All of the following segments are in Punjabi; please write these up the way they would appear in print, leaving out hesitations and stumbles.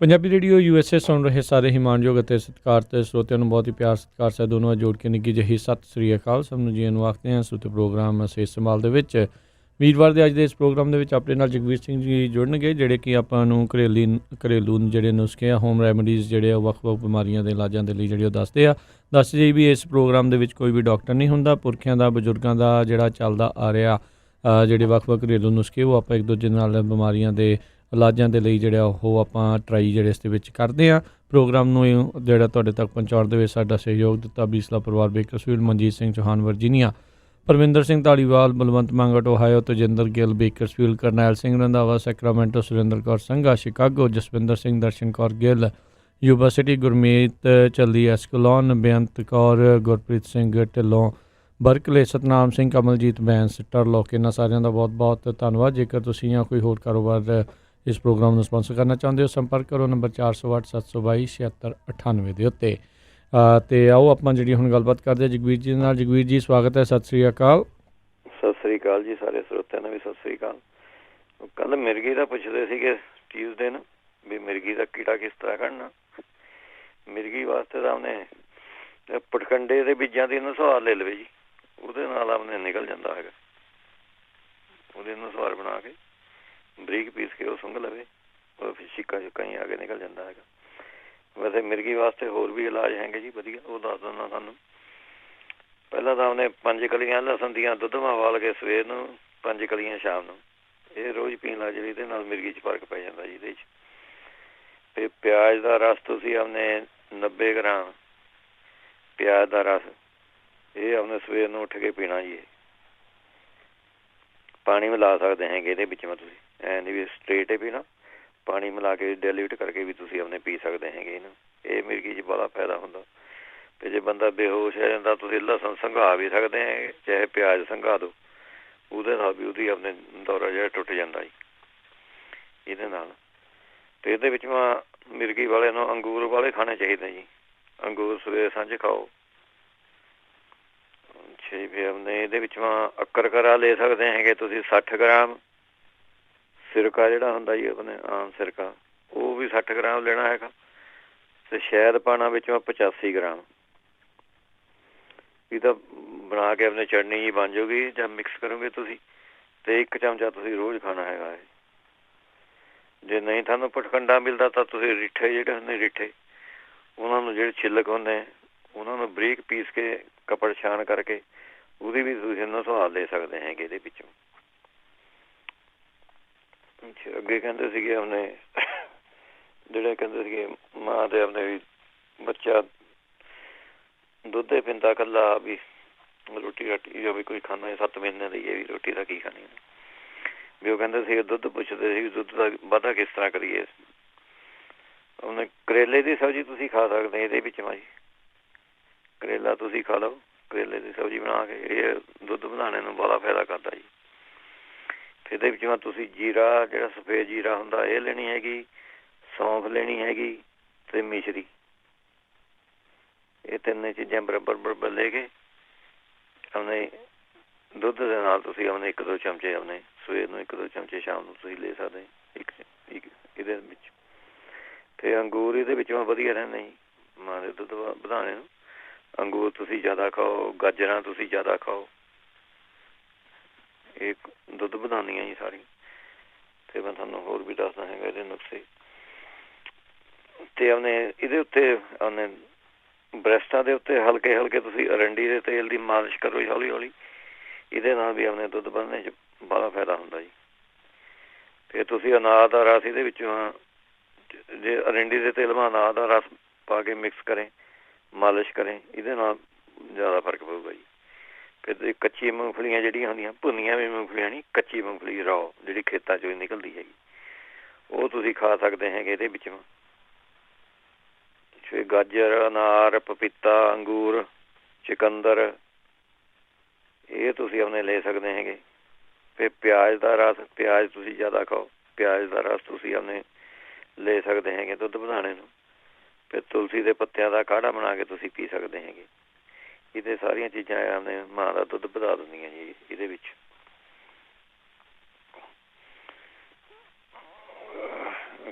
ਪੰਜਾਬੀ ਰੇਡੀਓ USA ਸੁਣ ਰਹੇ ਸਾਰੇ ਹੀ ਮਾਣਯੋਗ ਅਤੇ ਸਤਿਕਾਰਤ ਸਰੋਤਿਆਂ ਨੂੰ ਬਹੁਤ ਹੀ ਪਿਆਰ ਸਤਿਕਾਰ ਸਹਿ ਦੋਨੋਂ ਜੋੜ ਕੇ ਨਿੱਘੀ ਜਿਹੀ ਸਤਿ ਸ੍ਰੀ ਅਕਾਲ। ਸਭ ਨੂੰ ਜੀ ਨੂੰ ਆਖਦੇ ਹਾਂ ਸੁਤੇ ਪ੍ਰੋਗਰਾਮ ਸਿਹਤ ਸੰਭਾਲ ਦੇ ਵਿੱਚ ਵੀਰਵਾਰ ਦੇ ਅੱਜ ਦੇ ਇਸ ਪ੍ਰੋਗਰਾਮ ਦੇ ਵਿੱਚ ਆਪਣੇ ਨਾਲ ਜਗਵੀਰ ਸਿੰਘ ਜੀ ਜੁੜਨਗੇ, ਜਿਹੜੇ ਕਿ ਆਪਾਂ ਨੂੰ ਘਰੇਲੂ ਜਿਹੜੇ ਨੁਸਖੇ ਆ, ਹੋਮ ਰੈਮਡੀਜ਼ ਜਿਹੜੇ ਆ, ਵੱਖ-ਵੱਖ ਬਿਮਾਰੀਆਂ ਦੇ ਇਲਾਜਾਂ ਦੇ ਲਈ ਜਿਹੜੇ ਉਹ ਦੱਸਦੇ ਆ। ਦੱਸ ਜੀ ਵੀ ਇਸ ਪ੍ਰੋਗਰਾਮ ਦੇ ਵਿੱਚ ਕੋਈ ਵੀ ਡਾਕਟਰ ਨਹੀਂ ਹੁੰਦਾ। ਪੁਰਖਿਆਂ ਦਾ, ਬਜ਼ੁਰਗਾਂ ਦਾ ਜਿਹੜਾ ਚੱਲਦਾ ਆ ਰਿਹਾ ਜਿਹੜੇ ਵੱਖ-ਵੱਖ ਘਰੇਲੂ ਨੁਸਖੇ ਉਹ ਆਪਾਂ ਇੱਕ ਦੂਜੇ ਨਾਲ ਬਿਮਾਰੀਆਂ ਦੇ ਇਲਾਜਾਂ ਦੇ ਲਈ ਜਿਹੜਾ ਉਹ ਆਪਾਂ ਟਰਾਈ ਜਿਹੜੇ ਇਸ ਦੇ ਵਿੱਚ ਕਰਦੇ ਹਾਂ। ਪ੍ਰੋਗਰਾਮ ਨੂੰ ਜਿਹੜਾ ਤੁਹਾਡੇ ਤੱਕ ਪਹੁੰਚਾਉਣ ਦੇ ਵਿੱਚ ਸਾਡਾ ਸਹਿਯੋਗ ਦਿੱਤਾ ਬੀਸਲਾ ਪਰਿਵਾਰ Bakersfield, Manjit Singh Chauhan Virginia, Parvinder Singh Dhaliwal, Balwant Mangat Ohio, Tejinder Gill Bakersfield, Karnail Singh Randhawa Sacramento, Surinder Kaur Sangha Chicago, Jaswinder Singh, Darshan Kaur Gill Yuba City, Gurmeet ਚੱਲੀ Escalon, Beant Kaur, Gurpreet Singh Dhillon Berkeley, Satnam Singh, Kamaljit Bains Turlock. ਇਹਨਾਂ ਸਾਰਿਆਂ ਦਾ ਬਹੁਤ ਬਹੁਤ ਧੰਨਵਾਦ। ਜੇਕਰ ਤੁਸੀਂ ਜਾਂ ਕੋਈ ਹੋਰ ਕਾਰੋਬਾਰ ਇਸ ਪ੍ਰੋਗਰਾਮ ਨੂੰ ਸਪਾਂਸਰ ਕਰਨਾ ਚਾਹੁੰਦੇ ਹੋ, ਸੰਪਰਕ ਕਰੋ ਨੰਬਰ 408 722 7698 ਦੇ ਉੱਤੇ। ਅਤੇ ਆਓ ਆਪਾਂ ਜਿਹੜੀ ਹੁਣ ਗੱਲਬਾਤ ਕਰਦੇ ਹਾਂ ਜਗਵੀਰ ਜੀ ਨਾਲ। ਜਗਵੀਰ ਜੀ ਸਵਾਗਤ ਹੈ, ਸਤਿ ਸ਼੍ਰੀ ਅਕਾਲ। ਸਤਿ ਸ਼੍ਰੀ ਅਕਾਲ ਜੀ, ਸਾਰੇ ਸਰੋਤਿਆਂ ਨੂੰ ਵੀ ਸਤਿ ਸ਼੍ਰੀ ਅਕਾਲ। ਕੱਲ ਮਿਰਗੀ ਦਾ ਪੁੱਛਦੇ ਸੀਗੇ ਟਿਊਜ਼ਡੇ ਨੂੰ ਵੀ ਮਿਰਗੀ ਦਾ ਕੀੜਾ ਕਿਸ ਤਰ੍ਹਾਂ ਕੱਢਣਾ। ਮਿਰਗੀ ਵਾਸਤੇ ਤਾਂ ਉਹਨੇ ਪਟਕੰਡੇ ਦੇ ਬੀਜਾਂ ਦੀ ਨਸਵਾਰ ਲੈ ਲਵੇ ਜੀ, ਉਹਦੇ ਨਾਲ ਆਪਣੇ ਨਿਕਲ ਜਾਂਦਾ ਹੈਗਾ। ਉਹਦੇ ਨਸਵਾਰ ਬਣਾ ਕੇ ਬਰੀਕ ਪੀਸ ਕੇ ਉਹ ਸੁੰਘ ਲਵੇ, ਉਹ ਫਿਰ ਛਿੱਕਾ ਛੁੱਕਾ ਹੀ ਆ ਕੇ ਨਿਕਲ ਜਾਂਦਾ ਹੈਗਾ। ਵੈਸੇ ਮਿਰਗੀ ਵਾਸਤੇ ਹੋਰ ਵੀ ਇਲਾਜ ਹੈਗੇ ਜੀ ਵਧੀਆ, ਉਹ ਦੱਸ ਦਿੰਦਾ ਤੁਹਾਨੂੰ। ਪਹਿਲਾਂ ਤਾਂ ਉਹਨੇ 5 ਕਲੀਆਂ ਲਸਣ ਦੀਆਂ ਦੁੱਧ ਮਾ ਉਬਾਲ ਕੇ ਸਵੇਰ ਨੂੰ, 5 ਕਲੀਆਂ ਸ਼ਾਮ ਨੂੰ, ਇਹ ਰੋਜ਼ ਪੀਣ ਲੱਗ ਜਾਵੇ, ਇਹਦੇ ਨਾਲ ਮਿਰਗੀ 'ਚ ਫਰਕ ਪੈ ਜਾਂਦਾ ਜੀ ਇਹਦੇ 'ਚ। ਅਤੇ ਪਿਆਜ਼ ਦਾ ਰਸ ਤੁਸੀਂ ਆਪਣੇ 90 ਗ੍ਰਾਮ ਪਿਆਜ਼ ਦਾ ਰਸ ਇਹ ਆਪਣੇ ਸਵੇਰ ਨੂੰ ਉੱਠ ਕੇ ਪੀਣਾ ਜੀ। ਪਾਣੀ ਮਿਲਾ ਸਕਦੇ ਹੈਗੇ ਇਹਦੇ ਵਿੱਚ ਮੈਂ, ਤੁਸੀਂ ਐਂ ਨਹੀਂ ਵੀ ਸਟਰੇਟ ਹੀ ਪੀਣਾ, ਪਾਣੀ ਮਿਲਾ ਕੇ ਡਾਇਲੂਟ ਕਰਕੇ ਵੀ ਤੁਸੀਂ ਆਪਣੇ ਪੀ ਸਕਦੇ ਹੈਗੇ ਇਹਨੂੰ। ਇਹ ਮਿਰਗੀ 'ਚ ਬੜਾ ਫਾਇਦਾ ਹੁੰਦਾ। ਅਤੇ ਜੇ ਬੰਦਾ ਬੇਹੋਸ਼ ਹੋ ਜਾਂਦਾ ਤੁਸੀਂ ਲਸਣ ਸੰਘਾ ਵੀ ਸਕਦੇ ਹੈ, ਚਾਹੇ ਪਿਆਜ਼ ਸੰਘਾ ਦਿਓ, ਉਹਦੇ ਨਾਲ ਵੀ ਉਹਦੀ ਆਪਣੇ ਦੌਰਾ ਜਿਹੜਾ ਟੁੱਟ ਜਾਂਦਾ ਜੀ ਇਹਦੇ ਨਾਲ। ਅਤੇ ਇਹਦੇ ਵਿੱਚ ਮੈਂ ਮਿਰਗੀ ਵਾਲੇ ਨੂੰ ਅੰਗੂਰ ਵਾਲੇ ਖਾਣੇ ਚਾਹੀਦੇ ਜੀ। ਅੰਗੂਰ ਸਵੇਰੇ ਸਾਂਝ ਖਾਓ। ਅੱਛਾ ਜੀ, ਫਿਰ ਆਪਣੇ ਇਹਦੇ ਵਿੱਚ ਮੈਂ ਅਕਰਕਰਾ ਲੈ ਸਕਦੇ ਹੈਗੇ ਤੁਸੀਂ 60 ਗ੍ਰਾਮ। ਸਿਰਕਾ ਜਿਹੜਾ ਹੁੰਦਾ ਜੀ ਆਪਣੇ ਆਮ ਸਿਰਕਾ, ਉਹ ਵੀ 60 ਗ੍ਰਾਮ ਲੈਣਾ ਹੈਗਾ। ਅਤੇ ਸ਼ਹਿਦ ਪਾਉਣਾ ਵਿੱਚ 85 ਗ੍ਰਾਮ। ਇਹ ਤਾਂ ਬਣਾ ਕੇ ਆਪਣੇ ਚਟਨੀ ਜੀ ਬਣ ਜਾਊਗੀ ਜਾਂ ਮਿਕਸ ਕਰੋਗੇ ਤੁਸੀਂ। ਅਤੇ 1 ਚਮਚਾ ਤੁਸੀਂ ਰੋਜ਼ ਖਾਣਾ ਹੈਗਾ ਹੈ। ਜੇ ਨਹੀਂ ਤੁਹਾਨੂੰ ਪਟਕੰਡਾ ਮਿਲਦਾ ਤਾਂ ਤੁਸੀਂ ਰਿੱਠੇ ਜਿਹੜੇ ਹੁੰਦੇ ਰਿੱਠੇ, ਉਹਨਾਂ ਨੂੰ ਜਿਹੜੇ ਛਿੱਲਕ ਹੁੰਦੇ ਉਹਨਾਂ ਨੂੰ ਬਰੀਕ ਪੀਸ ਕੇ ਕੱਪੜ ਛਾਣ ਕਰਕੇ ਉਹਦੀ ਵੀ ਤੁਸੀਂ ਨਸਵਾਰ ਲੈ ਸਕਦੇ ਹੈਗੇ ਇਹਦੇ ਵਿੱਚੋਂ। ਅੱਛਾ, ਅੱਗੇ ਕਹਿੰਦੇ ਸੀਗੇ ਆਪਣੇ ਜਿਹੜੇ ਕਹਿੰਦੇ ਸੀਗੇ ਮਾਂ ਦੇ ਆਪਣੇ ਵੀ ਬੱਚਾ ਦੁੱਧ ਹੀ ਪੀਂਦਾ ਇਕੱਲਾ ਵੀ ਰੋਟੀ ਰਾਟੀ ਜਾਂ ਵੀ ਕੋਈ ਖਾਣਾ 7 ਮਹੀਨੇ ਦੀ ਇਹ ਵੀ ਰੋਟੀ ਦਾ ਕੀ ਖਾਣੀ ਵੀ। ਉਹ ਕਹਿੰਦੇ ਸੀ ਦੁੱਧ ਪੁੱਛਦੇ ਸੀ ਦੁੱਧ ਦਾ ਵਾਧਾ ਕਿਸ ਤਰ੍ਹਾਂ ਕਰੀਏ। ਉਹਨੇ ਕਰੇਲੇ ਦੀ ਸਬਜ਼ੀ ਤੁਸੀਂ ਖਾ ਸਕਦੇ ਇਹਦੇ ਵਿੱਚ ਜੀ। ਕਰੇਲਾ ਤੁਸੀਂ ਖਾ ਲਓ, ਕਰੇਲੇ ਦੀ ਸਬਜ਼ੀ ਬਣਾ ਕੇ, ਇਹ ਦੁੱਧ ਵਧਾਉਣੇ ਨੂੰ ਬੜਾ ਫਾਇਦਾ ਕਰਦਾ ਜੀ। ਇਹਦੇ ਵਿੱਚ ਤੁਸੀਂ ਜੀਰਾ ਜਿਹੜਾ ਸਫੇਦ ਜੀਰਾ ਹੁੰਦਾ ਇਹ ਲੈਣੀ ਹੈਗੀ, ਸੌਂਫ ਲੈਣੀ ਹੈਗੀ ਅਤੇ ਮਿਸ਼ਰੀ। ਇਹ 3 ਚੀਜ਼ਾਂ ਬਰਾਬਰ ਲੈ ਕੇ ਆਪਣੇ ਦੁੱਧ ਦੇ ਨਾਲ ਤੁਸੀਂ ਆਪਣੇ 1-2 ਚਮਚੇ ਆਪਣੇ ਸਵੇਰ ਨੂੰ, 1-2 ਚਮਚੇ ਸ਼ਾਮ ਨੂੰ ਤੁਸੀਂ ਲੈ ਸਕਦੇ ਇੱਕ ਇਹਦੇ ਵਿੱਚ। ਅਤੇ ਅੰਗੂਰ ਇਹਦੇ ਵਿੱਚੋਂ ਵਧੀਆ ਰਹਿੰਦੇ ਜੀ ਮਾਂ ਦੇ ਦੁੱਧ ਵਧਾਉਣੇ ਨੂੰ। ਅੰਗੂਰ ਤੁਸੀਂ ਜ਼ਿਆਦਾ ਖਾਓ, ਗਾਜਰਾਂ ਤੁਸੀਂ ਜ਼ਿਆਦਾ ਖਾਓ, ਇਹ ਦੁੱਧ ਵਧਾਉਂਦੀਆਂ ਜੀ ਸਾਰੀਆਂ। ਅਤੇ ਮੈਂ ਤੁਹਾਨੂੰ ਹੋਰ ਵੀ ਦੱਸਦਾ ਹੈਗਾ ਇਹਦੇ ਨੁਕਸੇ। ਅਤੇ ਆਪਣੇ ਇਹਦੇ ਉੱਤੇ ਆਪਣੇ ਬ੍ਰੈਸਟਾਂ ਦੇ ਉੱਤੇ ਹਲਕੇ ਹਲਕੇ ਤੁਸੀਂ ਅਰੰਡੀ ਦੇ ਤੇਲ ਦੀ ਮਾਲਿਸ਼ ਕਰੋ ਜੀ ਹੌਲੀ ਹੌਲੀ। ਇਹਦੇ ਨਾਲ ਵੀ ਆਪਣੇ ਦੁੱਧ ਵਧਣੇ 'ਚ ਬੜਾ ਫਾਇਦਾ ਹੁੰਦਾ ਜੀ। ਫਿਰ ਤੁਸੀਂ ਅਨਾਰ ਦਾ ਰਸ ਇਹਦੇ ਵਿੱਚੋਂ, ਜੇ ਅਰੰਡੀ ਦੇ ਤੇਲ ਮਾ ਅਨਾਰ ਦਾ ਰਸ ਪਾ ਕੇ ਮਿਕਸ ਕਰੇ, ਮਾਲਿਸ਼ ਕਰੇ, ਇਹਦੇ ਨਾਲ ਜ਼ਿਆਦਾ ਫਰਕ ਪਊਗਾ ਜੀ। ਫਿਰ ਕੱਚੀ ਮੂੰਗਫਲੀਆਂ ਜਿਹੜੀਆਂ ਹੁੰਦੀਆਂ, ਭੁੰਨੀਆਂ ਵੀ ਮੂੰਗਫਲੀਆਂ ਨਹੀਂ, ਕੱਚੀ ਮੂੰਗਫਲੀ ਰੌ ਜਿਹੜੀ ਖੇਤਾਂ 'ਚੋਂ ਨਿਕਲਦੀ ਹੈਗੀ, ਉਹ ਤੁਸੀਂ ਖਾ ਸਕਦੇ ਹੈਗੇ ਇਹਦੇ ਵਿੱਚੋਂ। ਫਿਰ ਗਾਜਰ, ਅਨਾਰ, ਪਪੀਤਾ, ਅੰਗੂਰ, ਚੁਕੰਦਰ ਇਹ ਤੁਸੀਂ ਆਪਣੇ ਲੈ ਸਕਦੇ ਹੈਗੇ। ਫਿਰ ਪਿਆਜ਼ ਦਾ ਰਸ, ਪਿਆਜ਼ ਤੁਸੀਂ ਜ਼ਿਆਦਾ ਖਾਓ, ਪਿਆਜ਼ ਦਾ ਰਸ ਤੁਸੀਂ ਆਪਣੇ ਲੈ ਸਕਦੇ ਹੈਗੇ ਦੁੱਧ ਵਧਾਉਣੇ ਨੂੰ। ਫਿਰ ਤੁਲਸੀ ਦੇ ਪੱਤਿਆਂ ਦਾ ਕਾੜ੍ਹਾ ਬਣਾ ਕੇ ਤੁਸੀਂ ਪੀ ਸਕਦੇ ਹੈਗੇ। ਇਹਦੇ ਸਾਰੀਆਂ ਚੀਜ਼ਾਂ ਆਪਣੇ ਮਾਂ ਦਾ ਦੁੱਧ ਵਧਾ ਦਿੰਦੀਆਂ ਜੀ ਇਹਦੇ ਵਿੱਚ।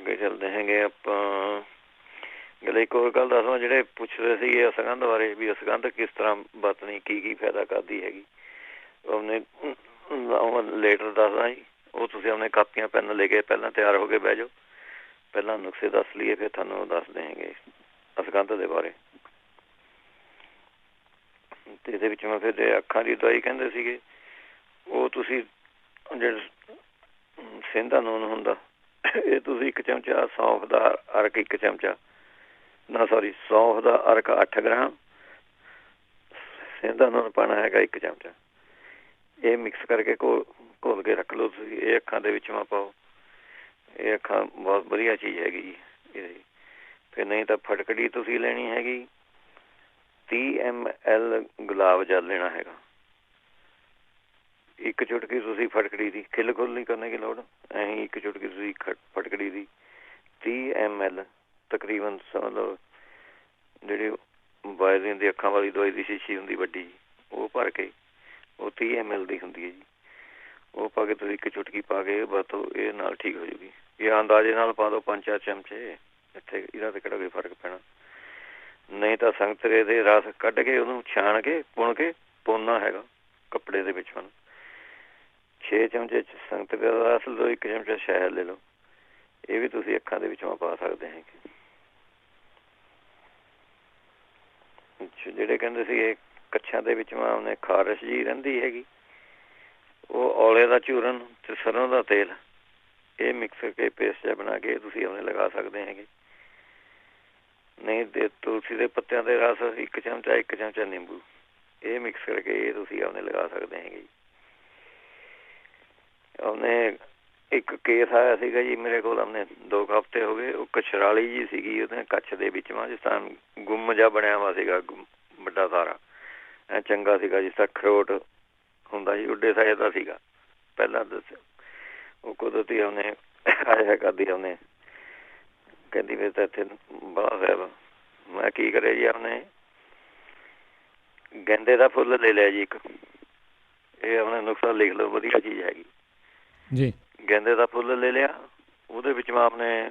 ਅੱਗੇ ਚੱਲਦੇ ਹੈਗੇ ਆਪਾਂ। ਗੱਲ ਇੱਕ ਹੋਰ ਗੱਲ ਦੱਸਵਾਂ, ਜਿਹੜੇ ਪੁੱਛਦੇ ਸੀਗੇ ਅਸਗੰਧ ਬਾਰੇ ਵੀ ਅਸਗੰਧ ਕਿਸ ਤਰ੍ਹਾਂ ਵਰਤਣੀ, ਕੀ ਫਾਇਦਾ ਕਰਦੀ ਹੈਗੀ, ਉਹਨੇ ਲੇਟਰ ਦੱਸਦਾ ਜੀ। ਉਹ ਤੁਸੀਂ ਆਪਣੇ ਕਾਪੀਆਂ ਪੈਨ ਲੈ ਕੇ ਪਹਿਲਾਂ ਤਿਆਰ ਹੋ ਕੇ ਬਹਿ ਜਾਓ, ਪਹਿਲਾਂ ਨੁਕਸੇ ਦੱਸ ਲਈਏ, ਫਿਰ ਤੁਹਾਨੂੰ ਦੱਸਦੇ ਹੈਗੇ ਅਸਗੰਧ ਦੇ ਬਾਰੇ। ਤੇ ਇਹਦੇ ਵਿੱਚ ਮੈਂ ਫਿਰ ਅੱਖਾਂ ਦੀ ਦਵਾਈ ਕਹਿੰਦੇ ਸੀਗੇ, ਉਹ ਤੁਸੀਂ ਜਿਹੜਾ ਸੇਂਦਾ ਨੂਨ ਹੁੰਦਾ, ਇਹ ਤੁਸੀਂ 1 ਚਮਚਾ ਸੌਂਫ ਦਾ ਅਰਕ 1 ਚਮਚਾ ਸੌਂਫ ਦਾ ਅਰਕ 8 ਗ੍ਰਾਮ, ਸੇਂਦਾ ਨੂਨ ਪਾਉਣਾ ਹੈਗਾ 1 ਚਮਚਾ। ਇਹ ਮਿਕਸ ਕਰਕੇ ਘੋਲ ਕੇ ਰੱਖ ਲਓ ਤੁਸੀਂ। ਇਹ ਅੱਖਾਂ ਦੇ ਵਿੱਚ ਪਾਓ। ਇਹ ਅੱਖਾਂ ਬਹੁਤ ਵਧੀਆ ਚੀਜ਼ ਹੈਗੀ ਜੀ ਇਹਦੀ। ਫਿਰ ਨਹੀਂ ਤਾਂ ਫਟਕੜੀ ਤੁਸੀਂ ਲੈਣੀ ਹੈਗੀ 30 ml ਗੁਲਾਬ ਜਲ ਲੈਣਾ ਹੈਗਾ। 1 ਚੁਟਕੀ ਤੁਸੀਂ ਫਟਕੜੀ ਦੀ, ਖਿੱਲ ਖੁੱਲ ਨਹੀਂ ਕਰਨੇ ਦੀ ਲੋੜ, ਐਂ 1 ਚੁਟਕੀ ਤੁਸੀਂ ਫਟਕੜੀ ਦੀ 30 ml ਤਕਰੀਬਨ ਸਮਝ ਲਓ ਜਿਹੜੀ ਵਾਇਰਿਨ ਦੀ ਅੱਖਾਂ ਵਾਲੀ ਦਵਾਈ ਦੀ ਸ਼ੀਸ਼ੀ ਹੁੰਦੀ ਵੱਡੀ, ਉਹ ਭਰ ਕੇ, ਉਹ 30 ml ਦੀ ਹੁੰਦੀ ਹੈ ਜੀ। ਉਹ ਪਾ ਕੇ ਤੁਸੀਂ 1 ਚੁਟਕੀ ਪਾ ਕੇ ਵਰਤੋ, ਇਹ ਨਾਲ ਠੀਕ ਹੋ ਜੂਗੀ। ਇਹ ਅੰਦਾਜ਼ੇ ਨਾਲ ਪਾ ਦਿਓ 5-4 ਚਮਚੇ, ਇੱਥੇ ਇਹਨਾਂ 'ਤੇ ਕਿਹੜਾ ਕੋਈ ਫਰਕ ਪੈਣਾ। ਨਹੀਂ ਤਾਂ ਸੰਗਤਰੇ ਦੇ ਰਸ ਕੱਢ ਕੇ ਉਹਨੂੰ ਛਾਣ ਕੇ ਪੁਣ ਕੇ ਪੋਨਾ ਹੈਗਾ ਕੱਪੜੇ ਦੇ ਵਿੱਚ। ਹੁਣ 6 ਚਮਚੇ ਸੰਗਤਰੇ ਦਾ ਰਸ ਲਓ, 1 ਚਮਚਾ ਸ਼ਹਿਦ ਲੈ ਲਓ। ਇਹ ਵੀ ਤੁਸੀਂ ਅੱਖਾਂ ਦੇ ਵਿੱਚੋਂ ਪਾ ਸਕਦੇ ਹੈਗੇ। ਜਿਹੜੇ ਕਹਿੰਦੇ ਸੀ ਇਹ ਕੱਛਾਂ ਦੇ ਵਿੱਚ ਉਹਨੇ ਖਾਰਸ਼ ਜੀ ਰਹਿੰਦੀ ਹੈਗੀ, ਉਹ ਔਲੇ ਦਾ ਚੂਰਨ ਤੇ ਸਰੋਂ ਦਾ ਤੇਲ, ਇਹ ਮਿਕਸ ਕਰਕੇ ਪੇਸਟ ਜਿਹਾ ਬਣਾ ਕੇ ਤੁਸੀਂ ਉਹਨੇ ਲਗਾ ਸਕਦੇ ਹੈਗੇ। ਨਹੀਂ ਤੇ ਤੁਲਸੀ ਦੇ ਪੱਤਿਆਂ ਦੇ ਰਸ 1 ਚਮਚਾ, 1 ਚਮਚਾ ਨਿੰਬੂ, ਇਹ ਮਿਕਸ ਕਰਕੇ ਇਹ ਤੁਸੀਂ ਉਹਨੇ ਲਗਾ ਸਕਦੇ ਹੈਗੇ ਜੀ। ਉਹਨੇ ਇੱਕ ਕੇਸ ਆਇਆ ਸੀਗਾ ਜੀ ਮੇਰੇ ਕੋਲ, ਉਹਨੇ 2 ਹਫ਼ਤੇ ਹੋ ਗਏ। ਉਹ ਕਛਰਾਲੀ ਜੀ ਸੀਗੀ, ਉਹਦੇ ਕੱਛ ਦੇ ਵਿੱਚ ਜਿਸ ਤਰ੍ਹਾਂ ਗੁੰਮ ਜਿਹਾ ਬਣਿਆ ਵਾ ਸੀਗਾ, ਵੱਡਾ ਸਾਰਾ ਐ ਚੰਗਾ ਸੀਗਾ, ਜਿਸ ਤਰ੍ਹਾਂ ਅਖਰੋਟ ਹੁੰਦਾ ਜੀ, ਉੱਡੇ ਸਾਈਜ਼ ਦਾ ਸੀਗਾ। ਪਹਿਲਾਂ ਦੱਸਿਆ ਉਹ ਕੁਦਰਤੀ ਉਹਨੇ ਆਇਆ ਕਰਦੀ, ਉਹਨੇ ਕਹਿੰਦੀ ਫਿਰ ਤਾਂ ਇੱਥੇ ਬਾਹਰ ਸਾਹਿਬ। ਮੈਂ ਕੀ ਕਰਿਆ ਜੀ, ਉਹਨੇ ਗੈਂਦੇ ਦਾ ਫੁੱਲ ਲੈ ਲਿਆ ਜੀ 1। ਇਹ ਉਹਨੇ ਨੁਕਸਾ ਲਿਖ ਲਓ, ਵਧੀਆ ਚੀਜ਼ ਹੈਗੀ ਜੀ। ਗੈਂਦੇ ਦਾ ਫੁੱਲ ਲੈ ਲਿਆ, ਉਹਦੇ ਵਿੱਚ ਮੈਂ ਆਪਣੇ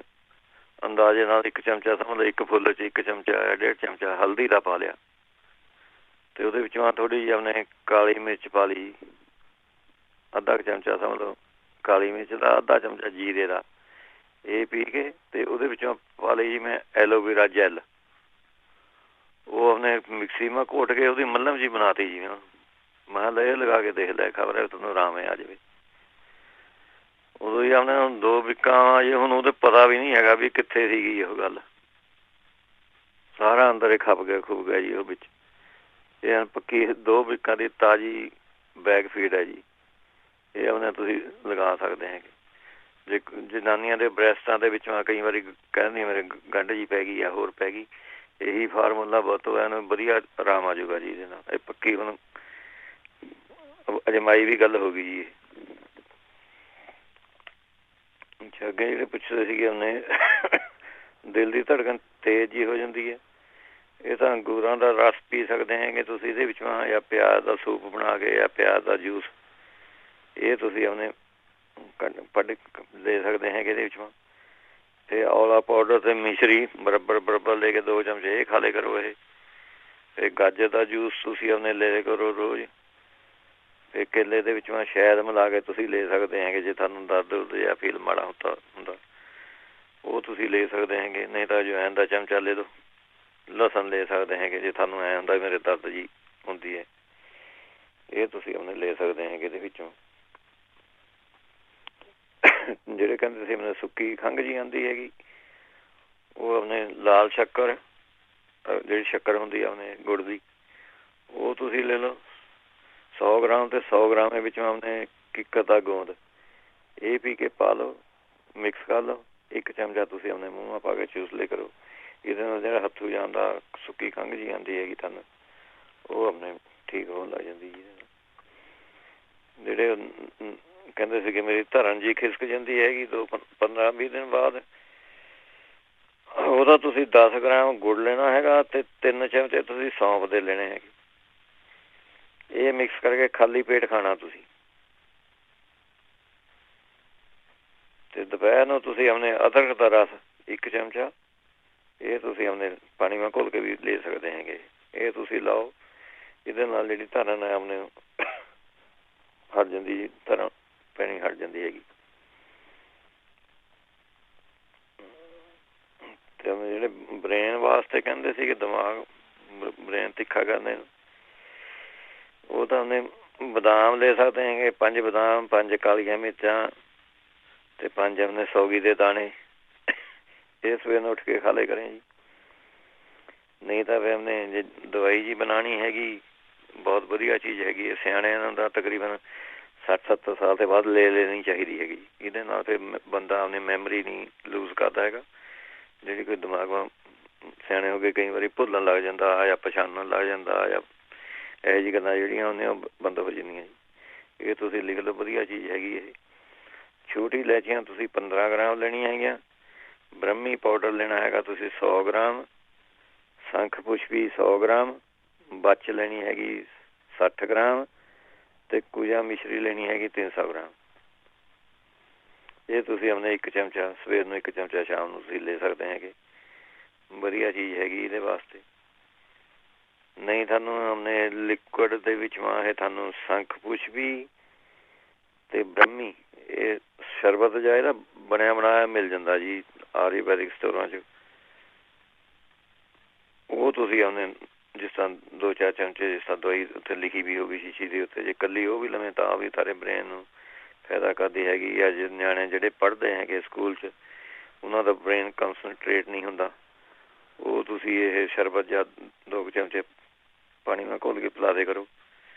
ਅੰਦਾਜ਼ੇ ਨਾਲ 1 ਚਮਚਾ ਸਮਝ ਲਓ, 1 ਫੁੱਲ 'ਚ 1 ਚਮਚਾ 1.5 ਚਮਚਾ ਹਲਦੀ ਦਾ ਪਾ ਲਿਆ। ਤੇ ਉਹਦੇ ਵਿੱਚ ਮੈਂ ਥੋੜ੍ਹੀ ਜਿਹੀ ਆਪਣੇ ਕਾਲੀ ਮਿਰਚ ਪਾ ਲਈ, ਅੱਧਾ ਕੁ ਚਮਚਾ ਸਮਝ ਲਓ ਕਾਲੀ ਮਿਰਚ ਦਾ, ਅੱਧਾ ਚਮਚਾ ਜੀਰੇ ਦਾ। ਇਹ ਪੀ ਕੇ ਤੇ ਉਹਦੇ ਵਿੱਚੋਂ ਪਾ ਲਈ ਜੀ ਮੈਂ ਐਲੋਵੇਰਾ ਜੈਲ। ਉਹ ਆਪਣੇ ਮਿਕਸੀ ਮੈਂ ਘੋਟ ਕੇ ਉਹਦੀ ਮੱਲਮ ਜੀ ਬਣਾਤੀ ਜੀ। ਮੈਂ ਲੈ ਲਗਾ ਕੇ ਦੇਖ ਲਿਆ, ਖਬਰ ਹੈ ਤੁਹਾਨੂੰ ਆਰਾਮ ਆ ਜਾਵੇ। ਉਦੋਂ ਹੀ ਆਪਣੇ ਹੁਣ 2 ਵੀਕਾਂ ਜੀ, ਹੁਣ ਉਹਦੇ ਪਤਾ ਵੀ ਨਹੀਂ ਹੈਗਾ ਵੀ ਕਿੱਥੇ ਸੀਗੀ ਉਹ ਗੱਲ, ਸਾਰਾ ਅੰਦਰ ਹੀ ਖੁੱਬ ਗਿਆ ਜੀ ਉਹ ਵਿੱਚ। ਇਹ ਪੱਕੀ 2 ਵੀਕਾਂ ਦੀ ਤਾਜ਼ੀ ਬੈਗ ਫੀਡ ਹੈ ਜੀ। ਇਹ ਉਹਨੇ ਤੁਸੀਂ ਲਗਾ ਸਕਦੇ ਹੈਗੇ। ਜੇ ਜਨਾਨੀਆਂ ਦੇ ਬ੍ਰੈਸਟਾਂ ਦੇ ਵਿੱਚੋਂ ਕਈ ਵਾਰੀ ਕਹਿੰਦੀ ਮੇਰੇ ਗੰਢ ਜੀ ਪੈ ਗਈ ਆ, ਹੋਰ ਪੈ ਗਈ, ਇਹੀ ਫਾਰਮੂਲਾ ਵਰਤੋ, ਇਹਨੂੰ ਵਧੀਆ ਆਰਾਮ ਆ ਜਾਊਗਾ ਜੀ ਇਹਦੇ ਨਾਲ। ਇਹ ਪੱਕੀ ਹੁਣ ਅਜਮਾਈ ਵੀ ਗੱਲ ਹੋ ਗਈ ਜੀ। ਅੱਛਾ, ਅੱਗੇ ਜਿਹੜੇ ਪੁੱਛਦੇ ਸੀਗੇ ਉਹਨੇ ਦਿਲ ਦੀ ਧੜਕਨ ਤੇਜ਼ ਜੀ ਹੋ ਜਾਂਦੀ ਹੈ, ਇਹ ਤਾਂ ਅੰਗੂਰਾਂ ਦਾ ਰਸ ਪੀ ਸਕਦੇ ਹੈਗੇ ਤੁਸੀਂ ਇਹਦੇ ਵਿੱਚੋਂ, ਜਾਂ ਪਿਆਜ਼ ਦਾ ਸੂਪ ਬਣਾ ਕੇ, ਜਾਂ ਪਿਆਜ਼ ਦਾ ਜੂਸ, ਇਹ ਤੁਸੀਂ ਆਪਣੇ ਲੈ ਸਕਦੇ ਹੈਗੇ ਇਹਦੇ ਵਿੱਚੋਂ। ਤੇ ਔਲਾ ਪਾਊਡਰ ਤੇ ਮਿਸ਼ਰੀ ਬਰਾਬਰ ਲੈ ਕੇ 2 ਚਮਚੇ ਇਹ ਖਾ ਲਿਆ ਕਰੋ। ਇਹ ਤੇ ਗਾਜਰ ਦਾ ਜੂਸ ਤੁਸੀਂ ਆਪਣੇ ਲੈ ਲਿਆ ਕਰੋ ਰੋਜ਼। ਤੇ ਕੇਲੇ ਦੇ ਵਿੱਚੋਂ ਸ਼ਹਿਦ ਮਿਲਾ ਕੇ ਤੁਸੀਂ ਲੈ ਸਕਦੇ ਹੈਗੇ, ਜੇ ਤੁਹਾਨੂੰ ਦਰਦ ਜਾਂ ਫੀਲ ਮਾੜਾ ਹੁੰਦਾ ਉਹ ਤੁਸੀਂ ਲੈ ਸਕਦੇ ਹੈਗੇ। ਨਹੀਂ ਤਾਂ ਅਜਵਾਇਣ ਦਾ ਚਮਚਾ ਲੈ ਲਓ, ਲਸਣ ਲੈ ਸਕਦੇ ਹੈਗੇ ਜੇ ਤੁਹਾਨੂੰ ਐਂ ਹੁੰਦਾ ਮੇਰੇ ਦਰਦ ਜੀ ਹੁੰਦੀ ਹੈ, ਇਹ ਤੁਸੀਂ ਆਪਣੇ ਲੈ ਸਕਦੇ ਹੈਗੇ ਇਹਦੇ ਵਿੱਚੋਂ। ਜਿਹੜੇ ਕਹਿੰਦੇ ਸੀ ਮੈਨੂੰ ਸੁੱਕੀ ਖੰਘ ਜੀ ਆਉਂਦੀ ਹੈਗੀ, ਉਹ ਆਪਣੇ ਲਾਲ ਸ਼ੱਕਰ, ਜਿਹੜੀ ਸ਼ੱਕਰ ਹੁੰਦੀ ਆ ਆਪਣੇ ਗੁੜ ਦੀ, ਉਹ ਤੁਸੀਂ ਲੈ ਲਓ 100 ਗ੍ਰਾਮ, ਤੇ 100 ਗ੍ਰਾਮ ਵਿੱਚੋਂ ਆਪਣੇ ਕਿੱਕਰ ਦਾ ਗੋਂਦ, ਇਹ ਪੀ ਕੇ ਪਾ ਲਓ, ਮਿਕਸ ਕਰ ਲਓ। 1 ਚਮਚਾ ਤੁਸੀਂ ਆਪਣੇ ਮੂੰਹ ਪਾ ਕੇ ਚੂਸ ਲਿਆ ਕਰੋ। ਇਹਦੇ ਨਾਲ ਜਿਹੜਾ ਹੱਥੂ ਜਾਂਦਾ ਸੁੱਕੀ ਖੰਘ ਜੀ ਆਉਂਦੀ ਹੈਗੀ ਤੁਹਾਨੂੰ, ਉਹ ਆਪਣੇ ਠੀਕ ਹੋਣ ਲੱਗ ਜਾਂਦੀ ਜੀ। ਜਿਹੜੇ ਕਹਿੰਦੇ ਸੀਗੇ ਮੇਰੀ ਧਰਨ ਜੀ ਖਿਸਕ ਜਾਂਦੀ ਹੈਗੀ 15-20 ਦਿਨ ਬਾਅਦ, ਉਹਦਾ ਤੁਸੀਂ 10 ਗ੍ਰਾਮ ਗੁੜ ਲੈਣਾ ਹੈਗਾ, ਤੇ 3 ਚਮਚੇ ਤੁਸੀਂ ਸੌਂਫ ਦੇ ਲੈਣੇ ਹੈਗੇ। ਇਹ ਮਿਕਸ ਕਰਕੇ ਖਾਲੀ ਪੇਟ ਖਾਣਾ ਤੁਸੀਂ। ਤੇ ਦੁਪਹਿਰ ਨੂੰ ਤੁਸੀਂ ਆਪਣੇ ਅਦਰਕ ਦਾ ਰਸ 1 ਚਮਚਾ, ਇਹ ਤੁਸੀਂ ਆਪਣੇ ਪਾਣੀ ਨਾਲ ਘੋਲ ਕੇ ਵੀ ਲੈ ਸਕਦੇ ਹੈਗੇ। ਇਹ ਤੁਸੀਂ ਲਾਓ, ਇਹਦੇ ਨਾਲ ਜਿਹੜੀ ਧਰਨ ਹੈ ਆਪਣੇ ਹਟ ਜਾਂਦੀ ਜੀ, ਧਰਨ ਪੈਣੀ ਹਟ ਜਾਂਦੀ ਹੈਗੀ। ਤੇ ਜਿਹੜੇ ਬ੍ਰੇਨ ਵਾਸਤੇ ਕਹਿੰਦੇ ਸੀਗੇ, ਦਿਮਾਗ ਬ੍ਰੇਨ ਤਿੱਖਾ ਕਰਨੇ ਨੂੰ, ਉਹ ਤਾਂ ਉਹਨੇ ਬਦਾਮ ਲੈ ਸਕਦੇ ਹੈਗੇ, 5 ਬਦਾਮ, 5 ਕਾਲੀਆਂ ਮਿਰਚਾਂ ਤੇ 5 ਆਪਣੇ ਸੌਗੀ ਦੇ ਦਾਣੇ। ਇਹ ਸਵੇਰ ਨੂੰ ਉੱਠ ਕੇ ਖਾ ਲਿਆ ਕरें ਜੀ। ਨਹੀਂ ਤਾਂ ਫਿਰ ਉਹਨੇ ਜੇ ਦਵਾਈ ਜੀ ਬਣਾਉਣੀ ਹੈਗੀ, ਬਹੁਤ ਵਧੀਆ ਚੀਜ਼ ਹੈਗੀ ਹੈ। ਸਿਆਣਿਆਂ ਦਾ ਤਕਰੀਬਨ 60-70 ਸਾਲ ਤੋਂ ਬਾਅਦ ਲੈ ਲੈਣੀ ਚਾਹੀਦੀ ਹੈਗੀ। ਇਹਦੇ ਨਾਲ ਫਿਰ ਬੰਦਾ ਆਪਣੀ ਮੈਮਰੀ ਨਹੀਂ ਲੂਜ਼ ਕਰਦਾ ਹੈਗਾ। ਜਿਹੜੀ ਕੋਈ ਦਿਮਾਗ ਸਿਆਣੇ ਹੋ ਕੇ ਕਈ ਵਾਰੀ ਭੁੱਲਣ ਲੱਗ ਜਾਂਦਾ ਜਾਂ ਪਛਾਣਨ ਲੱਗ ਜਾਂਦਾ, ਜਾਂ ਇਹੋ ਜਿਹੀ ਗੱਲਾਂ ਜਿਹੜੀਆਂ ਹੁੰਦੀਆਂ ਉਹ ਬੰਦ ਹੋ ਜਾਂਦੀਆਂ ਜੀ। ਇਹ ਤੁਸੀਂ ਲਿਖ ਲਓ, ਵਧੀਆ ਚੀਜ਼ ਹੈਗੀ ਇਹ। ਛੋਟੀ ਇਲਾਇਚੀਆਂ ਤੁਸੀਂ 15 ਗ੍ਰਾਮ ਲੈਣੀਆਂ ਹੈਗੀਆਂ। ਬ੍ਰਹਮੀ ਪਾਊਡਰ ਲੈਣਾ ਹੈਗਾ ਤੁਸੀਂ 100 ਗ੍ਰਾਮ। ਸ਼ੰਖ ਪੁਸ਼ਪੀ 100 ਗ੍ਰਾਮ। ਬੱਚ ਲੈਣੀ ਹੈਗੀ 60 ਗ੍ਰਾਮ ਤੇ ਕੁਜਾ ਮਿਸ਼ਰੀ ਲੈਣੀ ਹੈਗੀ 300 ਗ੍ਰਾਮ। ਇਹ ਤੁਸੀਂ ਆਪਣੇ 1 ਚਮਚਾ ਸਵੇਰ ਨੂੰ, 1 ਚਮਚਾ ਸ਼ਾਮ ਨੂੰ ਤੁਸੀਂ ਲੈ ਸਕਦੇ ਹੈਗੇ। ਵਧੀਆ ਚੀਜ਼ ਹੈਗੀ ਇਹਦੇ ਵਾਸਤੇ। ਨਹੀਂ ਤੁਹਾਨੂੰ ਆਪਣੇ ਲਿਕੁਇਡ ਦੇ ਵਿੱਚ ਇਹ ਤੁਹਾਨੂੰ ਸ਼ੰਖ ਪੁਸ਼ਪੀ ਤੇ ਬ੍ਰਹਮੀ, ਇਹ ਸ਼ਰਬਤ ਜਾਂ ਇਹਦਾ ਬਣਿਆ ਬਣਾਇਆ ਮਿਲ ਜਾਂਦਾ ਜੀ ਆਯੁਰਵੈਦਿਕ ਸਟੋਰਾਂ 'ਚ। ਉਹ ਤੁਸੀਂ ਆਪਣੇ ਜਿਸ ਤਰ੍ਹਾਂ 2-4 ਚਮਚੇ, ਜਿਸ ਤਰ੍ਹਾਂ ਦਵਾਈ ਉੱਤੇ ਲਿਖੀ ਵੀ ਹੋਗੀ ਸ਼ੀਸ਼ੀ ਦੇ ਉੱਤੇ, ਜੇ ਇਕੱਲੀ ਉਹ ਵੀ ਲਵੇਂ ਤਾਂ ਵੀ ਤੁਹਾਡੇ ਬ੍ਰੇਨ ਨੂੰ ਫਾਇਦਾ ਕਰਦੀ ਹੈਗੀ। ਅੱਜ ਨਿਆਣੇ ਜਿਹੜੇ ਪੜ੍ਹਦੇ ਹੈਗੇ ਸਕੂਲ 'ਚ, ਉਹਨਾਂ ਦਾ ਬ੍ਰੇਨ ਕੰਸਨਟਰੇਟ ਨਹੀਂ ਹੁੰਦਾ, ਉਹ ਤੁਸੀਂ ਇਹ ਸ਼ਰਬਤ ਜਾਂ 2 ਚਮਚੇ ਪਾਣੀ ਨਾਲ ਘੋਲ ਕੇ ਪਿਲਾ ਦੇ ਕਰੋ।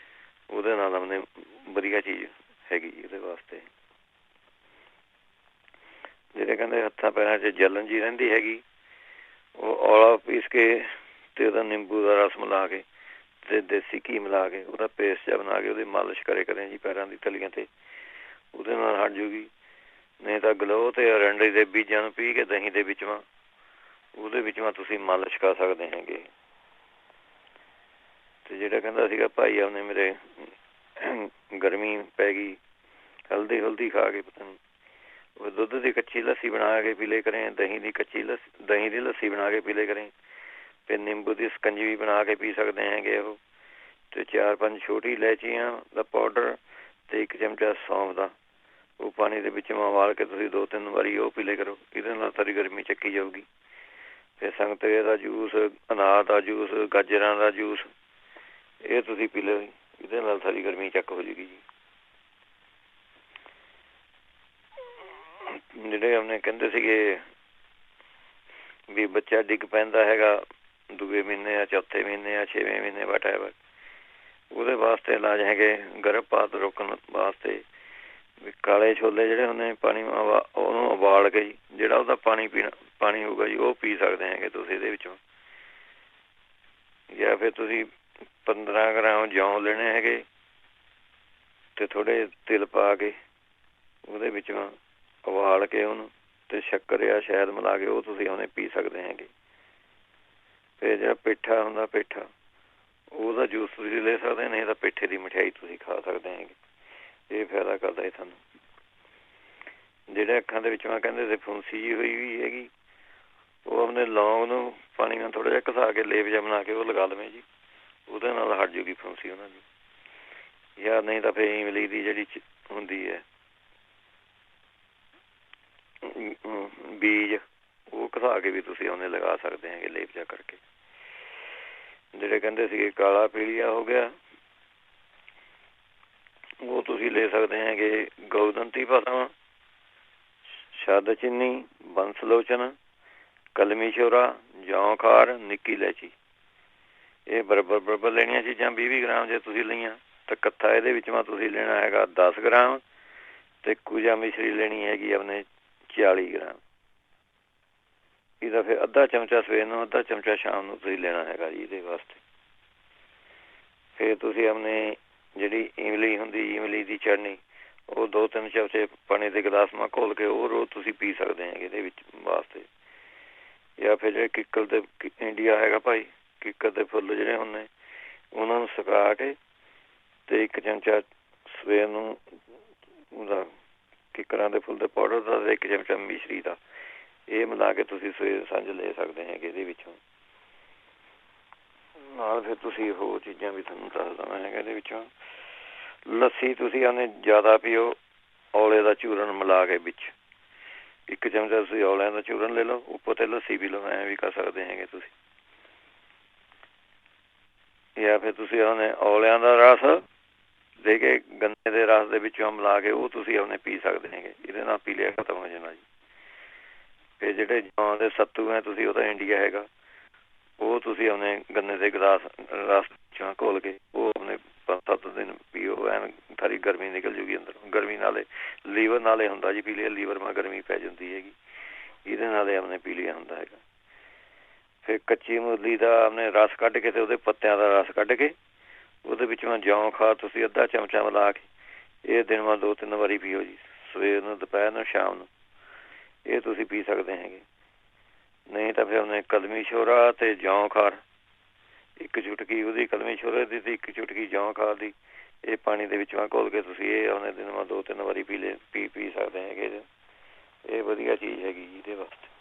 ਉਹਦੇ ਨਾਲ ਆਪਣੇ ਵਧੀਆ ਚੀਜ਼ ਹੈਗੀ ਇਹਦੇ ਵਾਸਤੇ। ਜਿਹੜੇ ਕਹਿੰਦੇ ਹੱਥਾਂ ਪੈਰਾਂ 'ਚ ਜਲਨ ਜੀ ਰਹਿੰਦੀ ਹੈਗੀ, ਉਹ ਔਲਾ ਪੀਸ ਕੇ ਤੇ ਉਹਦਾ ਨਿੰਬੂ ਦਾ ਰਸ ਮਿਲਾ ਕੇ ਤੇ ਦੇਸੀ ਘੀ ਮਿਲਾ ਕੇ ਉਹਦਾ ਪੇਸਟ ਜਿਹਾ ਬਣਾ ਕੇ ਉਹਦੀ ਮਾਲਿਸ਼ ਕਰੇ ਜੀ ਪੈਰਾਂ ਦੀ ਤਲੀਆਂ ਤੇ, ਉਹਦੇ ਨਾਲ ਹਟ ਜੂਗੀ। ਨਹੀਂ ਤਾਂ ਗਲੋ ਤੇ ਅਰੰਡੀ ਦੇ ਬੀਜਾਂ ਨੂੰ ਪੀ ਕੇ ਦਹੀਂ ਦੇ ਵਿੱਚੋਂ, ਉਹਦੇ ਵਿੱਚੋਂ ਤੁਸੀਂ ਮਾਲਿਸ਼ ਕਰ ਸਕਦੇ ਹੈਗੇ। ਤੇ ਜਿਹੜਾ ਕਹਿੰਦਾ ਸੀਗਾ ਭਾਈ ਆਪਣੇ ਮੇਰੇ ਗਰਮੀ ਪੈ ਗਈ, ਹਲਦੀ ਖਾ ਕੇ ਪਤਾ ਨਹੀਂ, ਉਹ ਦੁੱਧ ਦੀ ਕੱਚੀ ਲੱਸੀ ਬਣਾ ਕੇ ਪੀ ਲੈ ਕਰੇ, ਦਹੀਂ ਦੀ ਲੱਸੀ ਬਣਾ ਕੇ ਪੀ ਲੈ ਕਰੇ, ਫਿਰ ਨਿੰਬੂ ਦੀ ਸਕੰਜਵੀ ਬਣਾ ਕੇ ਪੀ ਸਕਦੇ ਹੈਗੇ ਉਹ। ਤੇ 4-5 ਛੋਟੀ ਇਲਾਇਚੀਆਂ ਦਾ ਪਾਊਡਰ ਤੇ 1 ਚਮਚਾ ਸੌਂਫ ਦਾ, ਉਹ ਪਾਣੀ ਦੇ ਵਿੱਚ ਉਬਾਲ ਕੇ ਤੁਸੀਂ 2-3 ਵਾਰੀ ਉਹ ਪੀ ਲਿਆ ਕਰੋ। ਇਹਦੇ ਨਾਲ ਸਾਰੀ ਗਰਮੀ ਚੱਕੀ ਜਾਊਗੀ। ਫਿਰ ਸੰਗਤਰੇ ਦਾ ਜੂਸ, ਅਨਾਰ ਦਾ ਜੂਸ, ਗਾਜਰਾਂ ਦਾ ਜੂਸ, ਇਹ ਤੁਸੀਂ ਪੀ ਲਓ। ਇਹਦੇ ਨਾਲ ਸਾਰੀ ਗਰਮੀ ਚੱਕ ਹੋ ਜਾਊਗੀ ਜੀ। ਜਿਹੜੇ ਆਪਣੇ ਕਹਿੰਦੇ ਸੀਗੇ ਵੀ ਬੱਚਾ ਡਿੱਗ ਪੈਂਦਾ ਹੈਗਾ ਦੂਏ ਮਹੀਨੇ ਜਾਂ ਚੌਥੇ ਮਹੀਨੇ ਜਾਂ 6ਵੇਂ ਮਹੀਨੇ ਵਟਐਵਰ, ਉਹਦੇ ਵਾਸਤੇ ਇਲਾਜ ਹੈਗੇ ਗਰਭਪਾਤ ਰੋਕਣ ਵਾਸਤੇ। ਵੀ ਕਾਲੇ ਛੋਲੇ ਜਿਹੜੇ ਹੁੰਦੇ ਪਾਣੀ ਉਹਨੂੰ ਉਬਾਲ ਕੇ ਜੀ, ਜਿਹੜਾ ਉਹਦਾ ਪਾਣੀ ਹੋਊਗਾ ਜੀ, ਉਹ ਪੀ ਸਕਦੇ ਹੈਗੇ ਤੁਸੀਂ ਇਹਦੇ ਵਿੱਚੋਂ। ਜਾਂ ਫਿਰ ਤੁਸੀਂ 15 ਗ੍ਰਾਮ ਜੌਂ ਲੈਣੇ ਹੈਗੇ ਤੇ ਥੋੜ੍ਹੇ ਤਿਲ ਪਾ ਕੇ ਉਹਦੇ ਵਿੱਚੋਂ ਉਬਾਲ ਕੇ ਉਹਨੂੰ ਤੇ ਸ਼ੱਕਰ ਜਾਂ ਸ਼ਹਿਦ ਮਿਲਾ ਕੇ ਉਹ ਤੁਸੀਂ ਉਹਨੇ ਪੀ ਸਕਦੇ ਹੈਗੇ। ਫਿਰ ਜਿਹੜਾ ਪੇਠਾ ਹੁੰਦਾ, ਪੇਠਾ ਉਹਦਾ ਜੂਸ ਤੁਸੀਂ ਲੈ ਸਕਦੇ, ਨਹੀਂ ਤਾਂ ਪੇਠੇ ਦੀ ਮਠਿਆਈ ਤੁਸੀਂ ਖਾ ਸਕਦੇ ਹੈਗੇ। ਇਹ ਫਾਇਦਾ ਕਰਦਾ ਹੈ ਤੁਹਾਨੂੰ। ਜਿਹੜੇ ਅੱਖਾਂ ਦੇ ਵਿੱਚੋਂ ਕਹਿੰਦੇ ਸੀ ਫੁੰਸੀ ਜਿਹੀ ਹੋਈ ਵੀ ਹੈਗੀ, ਉਹ ਆਪਣੇ ਲੌਂਗ ਨੂੰ ਪਾਣੀ ਨਾਲ ਥੋੜ੍ਹਾ ਜਿਹਾ ਘਸਾ ਕੇ ਲੇਪ ਜਿਹਾ ਬਣਾ ਕੇ ਉਹ ਲਗਾ ਲਵੇਂ ਜੀ, ਉਹਦੇ ਨਾਲ ਹਟ ਜੂਗੀ ਫੁੰਸੀ ਉਹਨਾਂ ਦੀ। ਜਾਂ ਨਹੀਂ ਤਾਂ ਫਿਰ ਇਮਲੀ ਦੀ ਜਿਹੜੀ ਹੁੰਦੀ ਹੈ ਬੀਜ, ਉਹ ਘਸਾ ਕੇ ਵੀ ਤੁਸੀਂ ਉਹਨੇ ਲਗਾ ਸਕਦੇ ਹੈਗੇ ਲੇਪ ਜਿਹਾ ਕਰਕੇ। ਜਿਹੜੇ ਕਹਿੰਦੇ ਸੀਗੇ ਕਾਲਾ ਪੀਲੀਆ ਹੋ ਗਿਆ, ਉਹ ਤੁਸੀਂ ਲੈ ਸਕਦੇ ਹੈਗੇ ਗਊਦੰਤੀ ਭਸਮ, ਸ਼ੱਦ ਚੀਨੀ, ਬੰਸਲੋਚਨ, ਕਲਮੀ ਸ਼ੋਰਾ, ਜੌਂ ਖਾਰ, ਨਿੱਕੀ ਇਲਾਇਚੀ। ਇਹ ਬਰਾਬਰ ਲੈਣੀਆਂ ਚੀਜ਼ਾਂ। 20 ਗ੍ਰਾਮ ਜੇ ਤੁਸੀਂ ਲਈਆਂ ਤਾਂ ਕੱਥਾ ਇਹਦੇ ਵਿੱਚ ਤੁਸੀਂ ਲੈਣਾ ਹੈਗਾ 10 ਗ੍ਰਾਮ ਤੇ ਕੁਜਾ ਮਿਸ਼ਰੀ ਲੈਣੀ ਹੈਗੀ ਆਪਣੇ 40 ਗ੍ਰਾਮ। ਇਹਦਾ ਫਿਰ ਅੱਧਾ ਚਮਚਾ ਸਵੇਰ ਨੂੰ, ਅੱਧਾ ਚਮਚਾ ਸ਼ਾਮ ਨੂੰ ਤੁਸੀਂ ਲੈਣਾ ਹੈਗਾ ਜੀ ਇਹਦੇ ਵਾਸਤੇ। ਫਿਰ ਤੁਸੀਂ ਆਪਣੇ ਜਿਹੜੀ ਇਮਲੀ ਹੁੰਦੀ, ਇਮਲੀ ਦੀ ਚਟਨੀ, ਉਹ 2-3 ਚਮਚੇ ਪਾਣੀ ਦੇ ਗਲਾਸ ਮਾ ਘੋਲ ਕੇ ਉਹ ਰੋਜ਼ ਤੁਸੀਂ ਪੀ ਸਕਦੇ ਹੈਗੇ ਇਹਦੇ ਵਿੱਚ ਵਾਸਤੇ। ਜਾਂ ਫਿਰ ਜਿਹੜੇ ਕਿੱਕਰ ਦੇ ਇੰਡੀਆ ਹੈਗਾ ਭਾਈ, ਕਿੱਕਰ ਦੇ ਫੁੱਲ ਜਿਹੜੇ ਹੁੰਦੇ ਉਹਨਾਂ ਨੂੰ ਸੁਕਾ ਕੇ ਤੇ 1 ਚਮਚਾ ਸਵੇਰ ਨੂੰ ਉਹਦਾ ਕਿੱਕਰਾਂ ਦੇ ਫੁੱਲ ਦੇ ਪਾਊਡਰ ਦਾ ਅਤੇ 1 ਚਮਚਾ ਮਿਸ਼ਰੀ ਦਾ, ਇਹ ਮਿਲਾ ਕੇ ਤੁਸੀਂ ਸਵੇਰ ਸਾਂਝ ਲੈ ਸਕਦੇ ਹੈਗੇ ਇਹਦੇ ਵਿੱਚੋਂ। ਨਾਲ ਫਿਰ ਤੁਸੀਂ ਹੋਰ ਚੀਜ਼ਾਂ ਵੀ ਤੁਹਾਨੂੰ ਦੱਸ ਦੇਣਾ ਹੈਗਾ ਇਹਦੇ ਵਿੱਚੋਂ। ਲੱਸੀ ਤੁਸੀਂ ਉਹਨੇ ਜ਼ਿਆਦਾ ਪੀਓ, ਔਲੇ ਦਾ ਚੂਰਨ ਮਿਲਾ ਕੇ ਵਿੱਚ 1 ਚਮਚਾ ਤੁਸੀਂ ਔਲਿਆਂ ਦਾ ਚੂਰਨ ਲੈ ਲਓ, ਉੱਪਰ 'ਤੇ ਲੱਸੀ ਪੀ ਲਓ, ਐਂ ਵੀ ਕਰ ਸਕਦੇ ਹੈਗੇ ਤੁਸੀਂ। ਜਾਂ ਫਿਰ ਤੁਸੀਂ ਉਹਨੇ ਔਲਿਆਂ ਦਾ ਰਸ ਦੇ ਕੇ ਗੰਨੇ ਦੇ ਰਸ ਦੇ ਵਿੱਚੋਂ ਮਿਲਾ ਕੇ ਉਹ ਤੁਸੀਂ ਉਹਨੇ ਪੀ ਸਕਦੇ ਹੈਗੇ, ਇਹਦੇ ਨਾਲ ਪੀਲੀਆ ਖਤਮ ਹੋ ਜਾਣਾ ਜੀ। ਫਿਰ ਜਿਹੜੇ ਜੌਂ ਦੇ ਸੱਤੂ ਹੈ ਤੁਸੀਂ ਉਹਦਾ ਇੰਡੀਆ ਹੈਗਾ, ਉਹ ਤੁਸੀਂ ਆਪਣੇ ਗੰਨੇ ਦੇ ਗਲਾਸ ਰਸ ਚੋਂ ਘੋਲ ਕੇ ਉਹ ਆਪਣੇ 5-7 ਦਿਨ ਪੀਓ, ਐਨ ਸਾਰੀ ਗਰਮੀ ਨਿਕਲ ਜੂਗੀ ਅੰਦਰੋਂ। ਗਰਮੀ ਨਾਲੇ ਲੀਵਰ ਨਾਲੇ ਹੁੰਦਾ ਜੀ ਪੀਲੀਆ, ਲੀਵਰ ਮਾ ਗਰਮੀ ਪੈ ਜਾਂਦੀ ਹੈਗੀ, ਇਹਦੇ ਨਾਲੇ ਆਪਣੇ ਪੀਲੀਆ ਹੁੰਦਾ ਹੈਗਾ। ਫਿਰ ਕੱਚੀ ਮੂਲੀ ਦਾ ਆਪਣੇ ਰਸ ਕੱਢ ਕੇ ਅਤੇ ਉਹਦੇ ਪੱਤਿਆਂ ਦਾ ਰਸ ਕੱਢ ਕੇ ਉਹਦੇ ਵਿੱਚੋਂ ਜੌਂ ਖਾਰ ਤੁਸੀਂ ਅੱਧਾ ਚਮਚਾ ਮਿਲਾ ਕੇ ਇਹ ਦਿਨ ਮਾ 2-3 ਵਾਰੀ ਪੀਓ ਜੀ, ਸਵੇਰ ਨੂੰ, ਦੁਪਹਿਰ ਨੂੰ, ਸ਼ਾਮ ਨੂੰ, ਇਹ ਤੁਸੀਂ ਪੀ ਸਕਦੇ ਹੈਗੇ। ਨਹੀਂ ਤਾਂ ਫਿਰ ਉਹਨੇ ਕਲਮੀ ਸ਼ੋਰਾ ਅਤੇ ਜੌਂ ਖਾਰ 1 ਚੁਟਕੀ ਉਹਦੀ, ਕਲਮੀ ਸ਼ੋਰੇ ਦੀ ਅਤੇ 1 ਚੁਟਕੀ ਜੌਂ ਖਾਰ ਦੀ, ਇਹ ਪਾਣੀ ਦੇ ਵਿੱਚੋਂ ਘੋਲ ਕੇ ਤੁਸੀਂ ਇਹ ਉਹਨੇ ਦਿਨ ਮਾ 2-3 ਵਾਰੀ ਪੀ ਸਕਦੇ ਹੈਗੇ। ਇਹ ਵਧੀਆ ਚੀਜ਼ ਹੈਗੀ ਜੀ ਇਹਦੇ ਵਾਸਤੇ।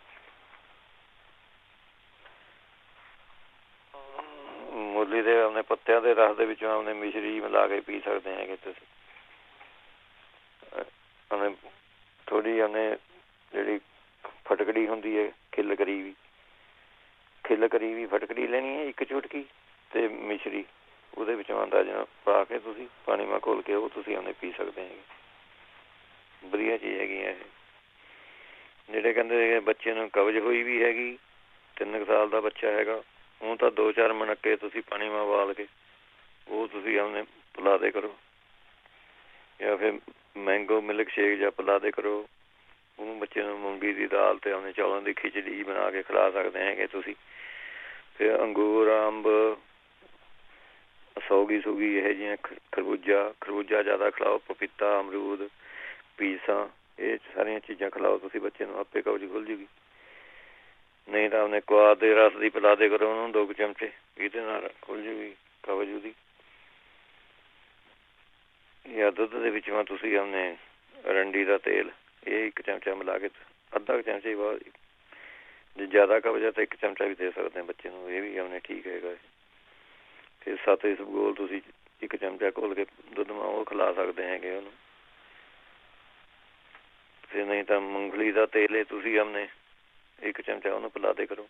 ਮੂਲੀ ਦੇ ਆਪਣੇ ਪੱਤਿਆਂ ਦੇ ਰਸ ਦੇ ਵਿੱਚੋਂ ਆਪਣੇ ਮਿਸ਼ਰੀ ਮਿਲਾ ਕੇ ਪੀ ਸਕਦੇ ਹੈਗੇ ਤੁਸੀਂ। ਉਹਨੇ ਥੋੜ੍ਹੀ ਉਹਨੇ ਜਿਹੜੀ ਫਟਕੜੀ ਹੁੰਦੀ ਹੈ, ਖਿੱਲ ਕਰੀ ਵੀ ਫਟਕੜੀ ਲੈਣੀ ਹੈ 1 ਚੁਟਕੀ, ਅਤੇ ਮਿਸ਼ਰੀ ਉਹਦੇ ਵਿੱਚੋਂ ਅੰਦਾਜ਼ਾ ਪਾ ਕੇ ਤੁਸੀਂ ਪਾਣੀ ਮਾ ਘੋਲ ਕੇ ਉਹ ਤੁਸੀਂ ਉਹਨੇ ਪੀ ਸਕਦੇ ਹੈਗੇ। ਵਧੀਆ ਚੀਜ਼ ਹੈਗੀ ਹੈ ਇਹ। ਜਿਹੜੇ ਕਹਿੰਦੇ ਬੱਚੇ ਨੂੰ ਕਬਜ਼ ਹੋਈ ਵੀ ਹੈਗੀ, 3 ਸਾਲ ਦਾ ਬੱਚਾ ਹੈਗਾ, ਉਹ ਤਾਂ 2-4 ਮਣਕੇ ਤੁਸੀਂ ਪਾਣੀ ਮਾ ਉਬਾਲ ਕੇ ਉਹ ਤੁਸੀਂ ਆਪਣੇ ਪਿਲਾ ਦੇ ਕਰੋ, ਜਾਂ ਫਿਰ ਮੈਂਗੋ ਮਿਲਕ ਸ਼ੇਕ ਜਾਂ ਪਿਲਾ ਦੇ ਕਰੋ ਉਹਨੂੰ ਬੱਚੇ ਨੂੰ। ਮੂੰਗੀ ਦੀ ਦਾਲ ਅਤੇ ਆਪਣੇ ਚੌਲਾਂ ਦੀ ਖਿਚੜੀ ਬਣਾ ਕੇ ਖਿਲਾ ਸਕਦੇ ਹੈਗੇ ਤੁਸੀਂ। ਫਿਰ ਅੰਗੂਰ, ਅੰਬ, ਸੌਗੀ ਇਹੋ ਜਿਹੀਆਂ, ਖਰਬੂਜਾ ਜ਼ਿਆਦਾ ਖਿਲਾਓ, ਪਪੀਤਾ, ਅਮਰੂਦ, ਪੀਸਾਂ, ਇਹ ਸਾਰੀਆਂ ਚੀਜ਼ਾਂ ਖਿਲਾਓ ਤੁਸੀਂ ਬੱਚੇ ਨੂੰ, ਆਪੇ ਕਬਜ਼ ਖੁੱਲ੍ਹ ਜੂਗੀ। ਨਹੀਂ ਤਾਂ ਆਪਣੇ ਕੁਆਰ ਦੇ ਰਸ ਦੀ ਪਿਲਾ ਦੇ ਕਰੋ ਉਹਨੂੰ 2 ਚਮਚੇ, ਇਹਦੇ ਨਾਲ ਖੁੱਲ੍ਹ ਜੂਗੀ ਕਬਜ਼ ਉਹਦੀ। ਜਾਂ ਦੁੱਧ ਦੇ ਵਿੱਚੋਂ ਤੁਸੀਂ ਆਪਣੇ ਅਰੰਡੀ ਦਾ ਤੇਲ ਇਹ 1 ਚਮਚਾ ਮਿਲਾ ਕੇ, ਅੱਧਾ 1 ਚਮਚਾ ਹੀ ਬਹੁਤ, ਜੇ ਜ਼ਿਆਦਾ ਕਬਜ਼ ਹੈ ਤਾਂ 1 ਚਮਚਾ ਵੀ ਦੇ ਸਕਦੇ ਬੱਚੇ ਨੂੰ, ਇਹ ਵੀ ਆਪਣੇ ਠੀਕ ਹੈਗਾ। ਫਿਰ 7 ਇਸਬਗੋਲ ਤੁਸੀਂ 1 ਚਮਚਾ ਘੋਲ ਕੇ ਦੁੱਧ ਮਾ ਉਹ ਖਿਲਾ ਸਕਦੇ ਹੈਗੇ ਉਹਨੂੰ। ਫਿਰ ਨਹੀਂ ਤਾਂ ਮੂੰਗਫਲੀ ਦਾ ਤੇਲ ਤੁਸੀਂ ਆਪਣੇ 1 ਚਮਚਾ ਉਹਨੂੰ ਪਿਲਾ ਦੇ ਕਰੋ,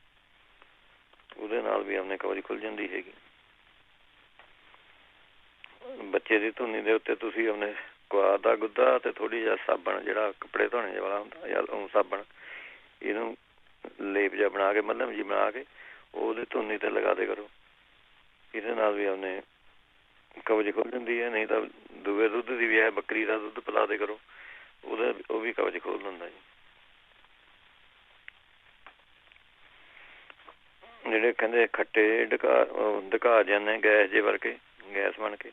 ਉਹਦੇ ਨਾਲ ਵੀ ਆਪਣੇ ਕਬਜ਼ ਖੁੱਲ੍ਹ ਜਾਂਦੀ ਹੈਗੀ। ਬੱਚੇ ਦੀ ਧੁੰਨੀ ਦੇ ਉੱਤੇ ਤੁਸੀਂ ਆਪਣੇ ਕੁਆਰ ਦਾ ਗੁੱਦਾ ਅਤੇ ਥੋੜ੍ਹੀ ਜਿਹਾ ਸਾਬਣ, ਜਿਹੜਾ ਕੱਪੜੇ ਧੋਣੇ ਵਾਲਾ ਹੁੰਦਾ ਜਾਂ ਸਾਬਣ, ਇਹਨੂੰ ਲੇਪ ਜਿਹਾ ਬਣਾ ਕੇ, ਮੱਲਮ ਜੀ ਬਣਾ ਕੇ ਉਹਦੇ ਧੁੰਨੀ 'ਤੇ ਲਗਾ ਦੇ ਕਰੋ, ਇਹਦੇ ਨਾਲ ਵੀ ਆਪਣੇ ਕਬਜ਼ ਖੁੱਲ੍ਹ ਜਾਂਦੀ ਹੈ। ਨਹੀਂ ਤਾਂ ਦੂਏ ਦੁੱਧ ਦੀ ਵੀ ਹੈ, ਬੱਕਰੀ ਦਾ ਦੁੱਧ ਪਿਲਾ ਦੇ ਕਰੋ, ਉਹ ਵੀ ਕਬਜ਼ ਖੋਲ੍ਹ ਦਿੰਦਾ ਜੀ। ਜਿਹੜੇ ਕਹਿੰਦੇ ਖੱਟੇ ਡਕਾ ਜਾਂਦੇ ਗੈਸ ਜੇ ਵਰਗੇ, ਗੈਸ ਬਣ ਕੇ,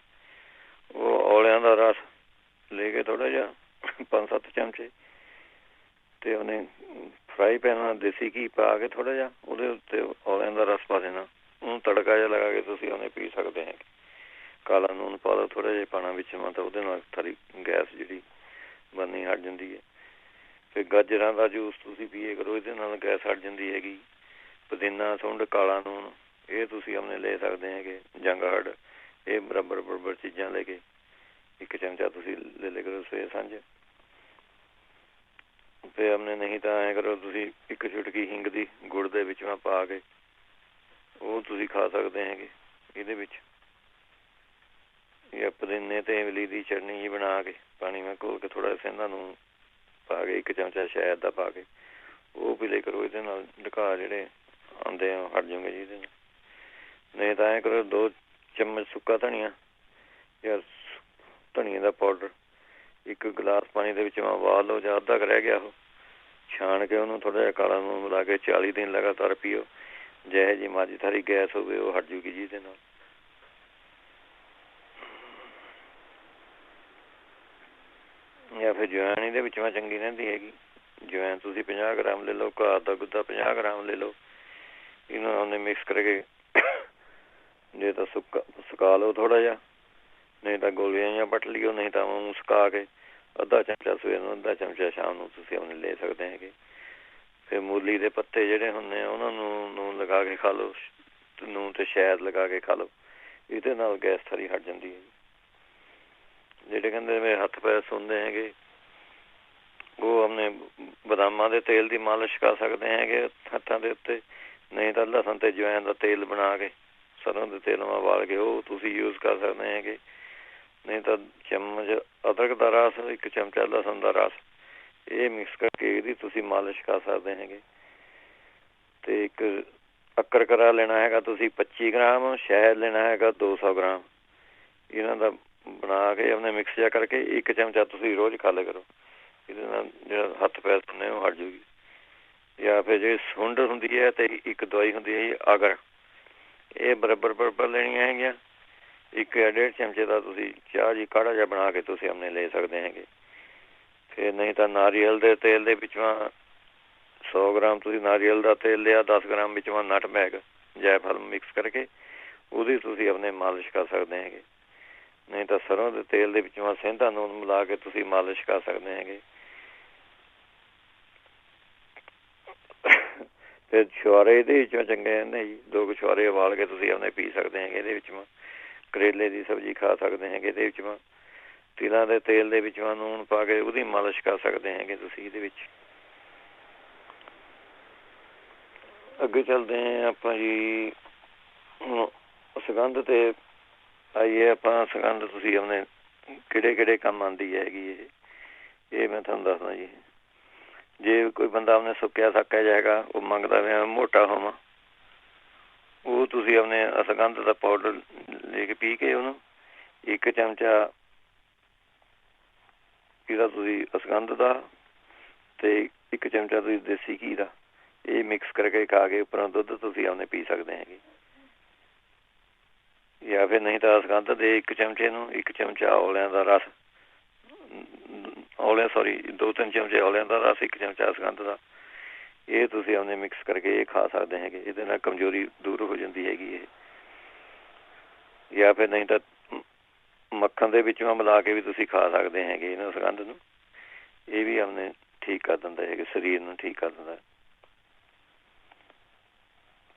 ਉਹ ਔਲਿਆਂ ਦਾ ਰਸ ਲੈ ਕੇ ਥੋੜ੍ਹਾ ਜਿਹਾ 5-7 ਚਮਚੇ, ਅਤੇ ਉਹਨੇ ਫਰਾਈ ਪੈਨ ਨਾਲ ਦੇਸੀ ਘੀ ਪਾ ਕੇ ਥੋੜ੍ਹਾ ਜਿਹਾ ਉਹਦੇ ਉੱਤੇ ਔਲਿਆਂ ਦਾ ਰਸ ਪਾ ਦੇਣਾ, ਉਹਨੂੰ ਤੜਕਾ ਜਿਹਾ ਲਗਾ ਕੇ ਤੁਸੀਂ ਉਹਨੇ ਪੀ ਸਕਦੇ ਹੈਗੇ। ਕਾਲਾ ਨੂਣ ਪਾ ਲਓ ਥੋੜ੍ਹਾ ਜਿਹਾ ਪਾਣਾ ਵਿੱਚ, ਤਾਂ ਉਹਦੇ ਨਾਲ ਸਾਰੀ ਗੈਸ ਜਿਹੜੀ ਬਣਨੀ ਹਟ ਜਾਂਦੀ ਹੈ। ਫਿਰ ਗਾਜਰਾਂ ਦਾ ਜੂਸ ਤੁਸੀਂ ਪੀਏ ਕਰੋ, ਇਹਦੇ ਨਾਲ ਗੈਸ ਹਟ ਜਾਂਦੀ ਹੈਗੀ। ਪੁਦੀਨਾ, ਸੁੰਡ, ਕਾਲਾ ਨੂਣ, ਇਹ ਤੁਸੀਂ ਆਪਣੇ ਲੈ ਸਕਦੇ ਹੈਗੇ। ਜੰਗ ਹਰਡ, ਇਹ ਬਰਾਬਰ ਚੀਜ਼ਾਂ ਲੈ ਕੇ 1 ਚਮਚਾ ਤੁਸੀਂ ਲੈ ਲਿਆ ਕਰੋ ਸਵੇਰ ਸਾਂਝ। ਫਿਰ ਆਪਣੇ ਨਹੀਂ ਤਾਂ ਐਂ ਕਰੋ ਤੁਸੀਂ 1 ਚੁਟਕੀ ਹਿੰਗ ਦੀ ਗੁੜ ਦੇ ਵਿੱਚ ਪਾ ਕੇ ਉਹ ਤੁਸੀਂ ਖਾ ਸਕਦੇ ਹੈਗੇ ਇਹਦੇ ਵਿੱਚ। ਜਾਂ ਪੁਦੀਨੇ ਅਤੇ ਇਮਲੀ ਦੀ ਚਟਨੀ ਜੀ ਬਣਾ ਕੇ ਪਾਣੀ ਮੈਂ ਘੋਲ ਕੇ ਥੋੜ੍ਹਾ ਜਿਹਾ ਸਿੰਧਾ ਨੂਣ ਪਾ ਕੇ 1 ਚਮਚਾ ਸ਼ਹਿਦ ਦਾ ਪਾ ਕੇ ਉਹ ਪੀ ਲਿਆ ਕਰੋ, ਇਹਦੇ ਨਾਲ ਡਕਾਰ ਜਿਹੜੇ ਆਉਂਦੇ ਆ ਹਟ ਜਾਊਗੇ ਜੀ ਇਹਦੇ ਨਾਲ। ਨਹੀਂ ਤਾਂ ਐਂ ਕਰੋ 2 ਚਮਚ ਸੁੱਕਾ ਧਨੀਆ ਜਾਂ ਧਨੀਏ ਦਾ ਪਾਊਡਰ 1 ਗਲਾਸ ਪਾਣੀ ਦੇ ਵਿੱਚ ਉਬਾਲ ਲਓ, ਜਾਂ ਅੱਧਾ ਕੁ ਰਹਿ ਗਿਆ ਉਹ ਛਾਣ ਕੇ ਉਹਨੂੰ ਥੋੜ੍ਹਾ ਜਿਹਾ ਕਾਲਾ ਨੂਣ ਮਿਲਾ ਕੇ 40 ਦਿਨ ਲਗਾਤਾਰ ਪੀਓ, ਜਿਹੋ ਜਿਹੀ ਮਰਜ਼ੀ ਸਾਰੀ ਗੈਸ ਹੋਵੇ ਉਹ ਹਟ ਜੂਗੀ ਜੀ ਇਹਦੇ ਨਾਲ। ਜਾਂ ਫਿਰ ਜਵੈਣ ਇਹਦੇ ਵਿੱਚ ਚੰਗੀ ਰਹਿੰਦੀ ਹੈਗੀ। ਜਵੈਣ ਤੁਸੀਂ 50 ਗ੍ਰਾਮ ਲੈ ਲਓ, ਘਾਹ ਦਾ ਗੁੱਦਾ 50 ਗ੍ਰਾਮ ਲੈ ਲਓ, ਇਹਨੂੰ ਉਹਨੇ ਮਿਕਸ ਕਰਕੇ ਜੇ ਤਾਂ ਸੁਕਾ ਲਓ ਥੋੜ੍ਹਾ ਜਿਹਾ, ਨਹੀਂ ਤਾਂ ਗੋਲੀਆਂ ਜਾਂ ਪੱਟ ਲਿਓ, ਨਹੀਂ ਤਾਂ ਉਹਨੂੰ ਸੁਕਾ ਕੇ ਅੱਧਾ ਚਮਚਾ ਸਵੇਰ ਨੂੰ, ਅੱਧਾ ਚਮਚਾ ਸ਼ਾਮ ਨੂੰ ਤੁਸੀਂ ਆਪਣੇ ਲੈ ਸਕਦੇ ਹੈਗੇ। ਫਿਰ ਮੂਲੀ ਦੇ ਪੱਤੇ ਜਿਹੜੇ ਹੁੰਦੇ ਆ ਉਹਨਾਂ ਨੂੰ ਨੂਨ ਲਗਾ ਕੇ ਖਾ ਲਓ, ਨੂਨ ਤੇ ਸ਼ਹਿਦ ਲਗਾ ਕੇ ਖਾ ਲਓ, ਇਹਦੇ ਨਾਲ ਗੈਸ ਸਾਰੀ ਹਟ ਜਾਂਦੀ ਹੈ। ਜਿਹੜੇ ਕਹਿੰਦੇ ਮੇਰੇ ਹੱਥ ਪੈਰ ਸੁੰਦੇ ਹੈਗੇ, ਉਹ ਆਪਣੇ ਬਦਾਮਾਂ ਦੇ ਤੇਲ ਦੀ ਮਾਲਿਸ਼ ਕਰ ਸਕਦੇ ਹੈਗੇ ਹੱਥਾਂ ਦੇ ਉੱਤੇ। ਨਹੀਂ ਤਾਂ ਲਸਣ ਤੇ ਅਜਵਾਇਣ ਦਾ ਤੇਲ ਬਣਾ ਕੇ, ਸਰੋਂ ਦੇ ਤੇਲ ਨਾਲ ਉਬਾਲ ਕੇ ਉਹ ਤੁਸੀਂ ਯੂਜ਼ ਕਰ ਸਕਦੇ ਹੈਗੇ। ਨਹੀਂ ਤਾਂ ਚਮਚ ਅਦਰਕ ਦਾ ਰਸ, ਇੱਕ ਚਮਚਾ ਲਸਣ ਦਾ ਰਸ, ਇਹ ਮਿਕਸ ਕਰਕੇ ਇਹਦੀ ਤੁਸੀਂ ਮਾਲਿਸ਼ ਕਰ ਸਕਦੇ ਹੈਗੇ। ਅਤੇ ਇੱਕ ਸ਼ੱਕਰਕਰਾ ਲੈਣਾ ਹੈਗਾ ਤੁਸੀਂ 25 ਗ੍ਰਾਮ, ਸ਼ਹਿਦ ਲੈਣਾ ਹੈਗਾ 200 ਗ੍ਰਾਮ। ਇਹਨਾਂ ਦਾ ਬਣਾ ਕੇ ਆਪਣੇ ਮਿਕਸ ਜਿਹਾ ਕਰਕੇ ਇੱਕ ਚਮਚਾ ਤੁਸੀਂ ਰੋਜ਼ ਖਾ ਲਿਆ ਕਰੋ। ਇਹਦੇ ਨਾਲ ਜਿਹੜਾ ਹੱਥ ਪੈਰ ਸੁਣਨੇ ਉਹ ਹਟ ਜੂਗੀ। ਜਾਂ ਫਿਰ ਜਿਹੜੀ ਸੁੰਡ ਹੁੰਦੀ ਹੈ ਅਤੇ ਇੱਕ ਦਵਾਈ ਹੁੰਦੀ ਹੈ ਅਗਰ, ਇਹ ਬਰਾਬਰ ਲੈਣੀਆਂ ਹੈਗੀਆਂ। ਇੱਕ ਜਾਂ 1.5 ਚਮਚੇ ਦਾ ਤੁਸੀਂ ਚਾਹ ਜੀ ਕਾੜਾ ਜਿਹਾ ਬਣਾ ਕੇ ਤੁਸੀਂ ਆਪਣੇ ਲੈ ਸਕਦੇ ਹੈਗੇ। ਫਿਰ ਨਹੀਂ ਤਾਂ ਨਾਰੀਅਲ ਦੇ ਤੇਲ ਦੇ ਵਿੱਚੋਂ 100 ਗ੍ਰਾਮ ਤੁਸੀਂ ਨਾਰੀਅਲ ਦਾ ਤੇਲ ਲਿਆ, 10 ਗ੍ਰਾਮ ਵਿੱਚੋਂ ਨਟਮੈਗ ਜਾਇਫਲ ਮਿਕਸ ਕਰਕੇ ਉਹਦੀ ਤੁਸੀਂ ਆਪਣੇ ਮਾਲਿਸ਼ ਕਰ ਸਕਦੇ ਹੈਗੇ। ਨਹੀਂ ਤਾਂ ਸਰੋਂ ਦੇ ਤੇਲ ਦੇ ਵਿੱਚੋਂ ਸੇਂਦਾ ਨੂਨ ਮਿਲਾ ਕੇ ਤੁਸੀਂ ਮਾਲਿਸ਼ ਕਰ ਸਕਦੇ ਹੈਗੇ। ਫਿਰ ਛੁਹਾਰੇ ਇਹਦੇ ਵਿੱਚੋਂ ਚੰਗੇ ਰਹਿੰਦੇ ਜੀ, 2 ਕੁ ਛੁਹਾਰੇ ਉਬਾਲ ਕੇ ਤੁਸੀਂ ਆਪਣੇ ਪੀ ਸਕਦੇ ਹੈਗੇ। ਇਹਦੇ ਵਿੱਚੋਂ ਕਰੇਲੇ ਦੀ ਸਬਜ਼ੀ ਖਾ ਸਕਦੇ ਹੈਗੇ। ਇਹਦੇ ਵਿੱਚੋਂ ਤਿਲਾਂ ਦੇ ਤੇਲ ਦੇ ਵਿੱਚੋਂ ਨੂਨ ਪਾ ਕੇ ਉਹਦੀ ਮਾਲਿਸ਼ ਕਰ ਸਕਦੇ ਹੈਗੇ ਤੁਸੀਂ ਇਹਦੇ ਵਿੱਚ। ਅੱਗੇ ਚੱਲਦੇ ਹਾਂ ਆਪਾਂ ਜੀ, ਸੁਗੰਧ 'ਤੇ ਆਈਏ ਆਪਾਂ। ਸੁਗੰਧ ਤੁਸੀਂ ਆਪਣੇ ਕਿਹੜੇ ਕੰਮ ਆਉਂਦੀ ਹੈਗੀ ਇਹ ਮੈਂ ਤੁਹਾਨੂੰ ਦੱਸਦਾ ਜੀ। ਜੇ ਕੋਈ ਬੰਦਾ ਆਪਣੇ ਸੁੱਕਿਆ ਸਾਕਾ ਜਿਹਾ ਹੈਗਾ, ਉਹ ਮੰਗਦਾ ਵੀ ਮੋਟਾ ਹੋਵਾਂ, ਉਹ ਤੁਸੀਂ ਆਪਣੇ ਸੁਗੰਧ ਦਾ ਪਾਊਡਰ ਲੈ ਕੇ ਪੀ ਕੇ ਉਹਨੂੰ 1 ਚਮਚਾ ਇਹਦਾ ਤੁਸੀਂ ਸੁਗੰਧ ਦਾ ਅਤੇ 1 ਚਮਚਾ ਤੁਸੀਂ ਦੇਸੀ ਘੀ ਦਾ, ਇਹ ਮਿਕਸ ਕਰਕੇ ਖਾ ਕੇ ਉੱਪਰੋਂ ਦੁੱਧ ਤੁਸੀਂ ਆਪਣੇ ਪੀ ਸਕਦੇ ਹੈਗੇ। ਜਾਂ ਫਿਰ ਨਹੀਂ ਤਾਂ ਸੁਗੰਧ ਦੇ 1 ਚਮਚੇ ਨੂੰ 1 ਚਮਚਾ ਔਲਿਆਂ ਦਾ ਰਸ, 2-3 ਚਮਚੇ ਔਲਿਆਂ ਦਾ ਰਸ, 1 ਚਮਚਾ ਸੁਗੰਧ ਦਾ, ਇਹ ਤੁਸੀਂ ਆਪਣੇ ਮਿਕਸ ਕਰਕੇ ਇਹ ਖਾ ਸਕਦੇ ਹੈਗੇ। ਇਹਦੇ ਨਾਲ ਕਮਜ਼ੋਰੀ ਦੂਰ ਹੋ ਜਾਂਦੀ ਹੈਗੀ ਇਹ। ਜਾਂ ਫਿਰ ਨਹੀਂ ਤਾਂ ਮੱਖਣ ਦੇ ਵਿੱਚੋਂ ਮਿਲਾ ਕੇ ਵੀ ਤੁਸੀਂ ਖਾ ਸਕਦੇ ਹੈਗੇ ਇਹਨਾਂ ਸੁਗੰਧ ਨੂੰ। ਇਹ ਵੀ ਆਪਣੇ ਠੀਕ ਕਰ ਦਿੰਦਾ ਹੈਗੇ, ਸਰੀਰ ਨੂੰ ਠੀਕ ਕਰ ਦਿੰਦਾ।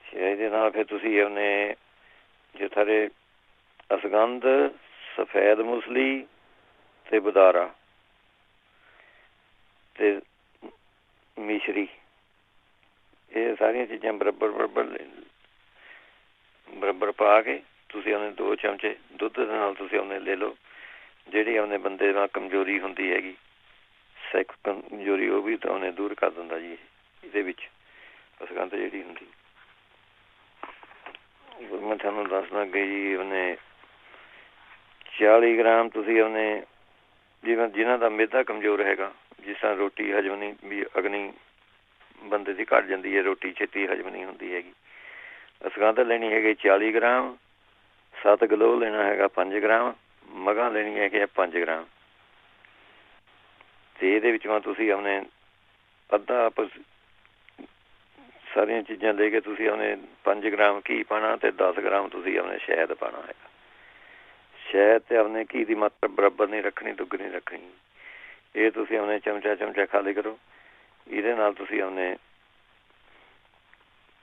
ਇਹਦੇ ਨਾਲ ਫਿਰ ਤੁਸੀਂ ਆਪਣੇ ਜੇ ਥਾਰੇ ਅਸਗੰਧ, ਸਫੈਦ ਮੁਸਲੀ ਅਤੇ ਬਦਾਰਾ ਅਤੇ ਮਿਸ਼ਰੀ, ਇਹ ਸਾਰੀਆਂ ਚੀਜ਼ਾਂ ਬਰਾਬਰ ਪਾ ਕੇ ਤੁਸੀਂ ਆਪਣੇ 2 ਚਮਚੇ ਦੁੱਧ ਦੇ ਨਾਲ ਤੁਸੀਂ ਆਪਣੇ ਲੈ ਲਓ। ਜਿਹੜੀ ਆਪਣੇ ਬੰਦੇ ਨਾਲ ਕਮਜ਼ੋਰੀ ਹੁੰਦੀ ਹੈਗੀ, ਸਿੱਖ ਕਮਜ਼ੋਰੀ, ਉਹ ਵੀ ਤਾਂ ਉਹਨੇ ਦੂਰ ਕਰ ਦਿੰਦਾ ਜੀ ਇਹਦੇ ਵਿੱਚ ਅਸਗੰਧ ਜਿਹੜੀ ਹੁੰਦੀ। ਮੈਂ ਤੁਹਾਨੂੰ ਦੱਸਦਾ ਅੱਗੇ ਜੀ, ਉਹਨੇ 40 ਗ੍ਰਾਮ ਤੁਸੀਂ ਉਹਨੇ ਜਿਹਨਾਂ ਦਾ ਮਿਹਦਾ ਕਮਜ਼ੋਰ ਹੈਗਾ, ਜਿਸ ਤਰ੍ਹਾਂ ਰੋਟੀ ਹਜਮ ਨਹੀਂ ਵੀ ਅਗਨੀ ਬੰਦੇ ਦੀ ਘੱਟ ਜਾਂਦੀ ਹੈ, ਰੋਟੀ ਛੇਤੀ ਹਜਮ ਨਹੀਂ ਹੁੰਦੀ ਹੈਗੀ। ਅਸਗੰਧ ਲੈਣੀ ਹੈਗੀ 40 ਗ੍ਰਾਮ, 7 ਗਲੋਹ ਲੈਣਾ ਹੈਗਾ 5 ਗ੍ਰਾਮ, ਮਗਾਂ ਲੈਣੀ ਹੈਗੀ 5 ਗ੍ਰਾਮ। ਅਤੇ ਇਹਦੇ ਵਿੱਚੋਂ ਤੁਸੀਂ ਆਪਣੇ ਅੱਧਾ ਸਾਰੀਆਂ ਚੀਜ਼ਾਂ ਲੈ ਕੇ ਤੁਸੀਂ ਆਪਣੇ 5 ਗ੍ਰਾਮ ਘੀ ਪਾਉਣਾ ਅਤੇ 10 ਗ੍ਰਾਮ ਤੁਸੀਂ ਆਪਣੇ ਸ਼ਹਿਦ ਪਾਉਣਾ ਹੈਗਾ। ਸ਼ਹਿਦ ਅਤੇ ਆਪਣੇ ਘੀ ਦੀ ਮਾਤਰਾ ਬਰਾਬਰ ਨਹੀਂ ਰੱਖਣੀ, ਦੁੱਗਣੀ ਰੱਖਣੀ। ਇਹ ਤੁਸੀਂ ਆਪਣੇ ਚਮਚਾ ਖਾ ਲਿਆ ਕਰੋ। ਇਹਦੇ ਨਾਲ ਤੁਸੀਂ ਆਪਣੇ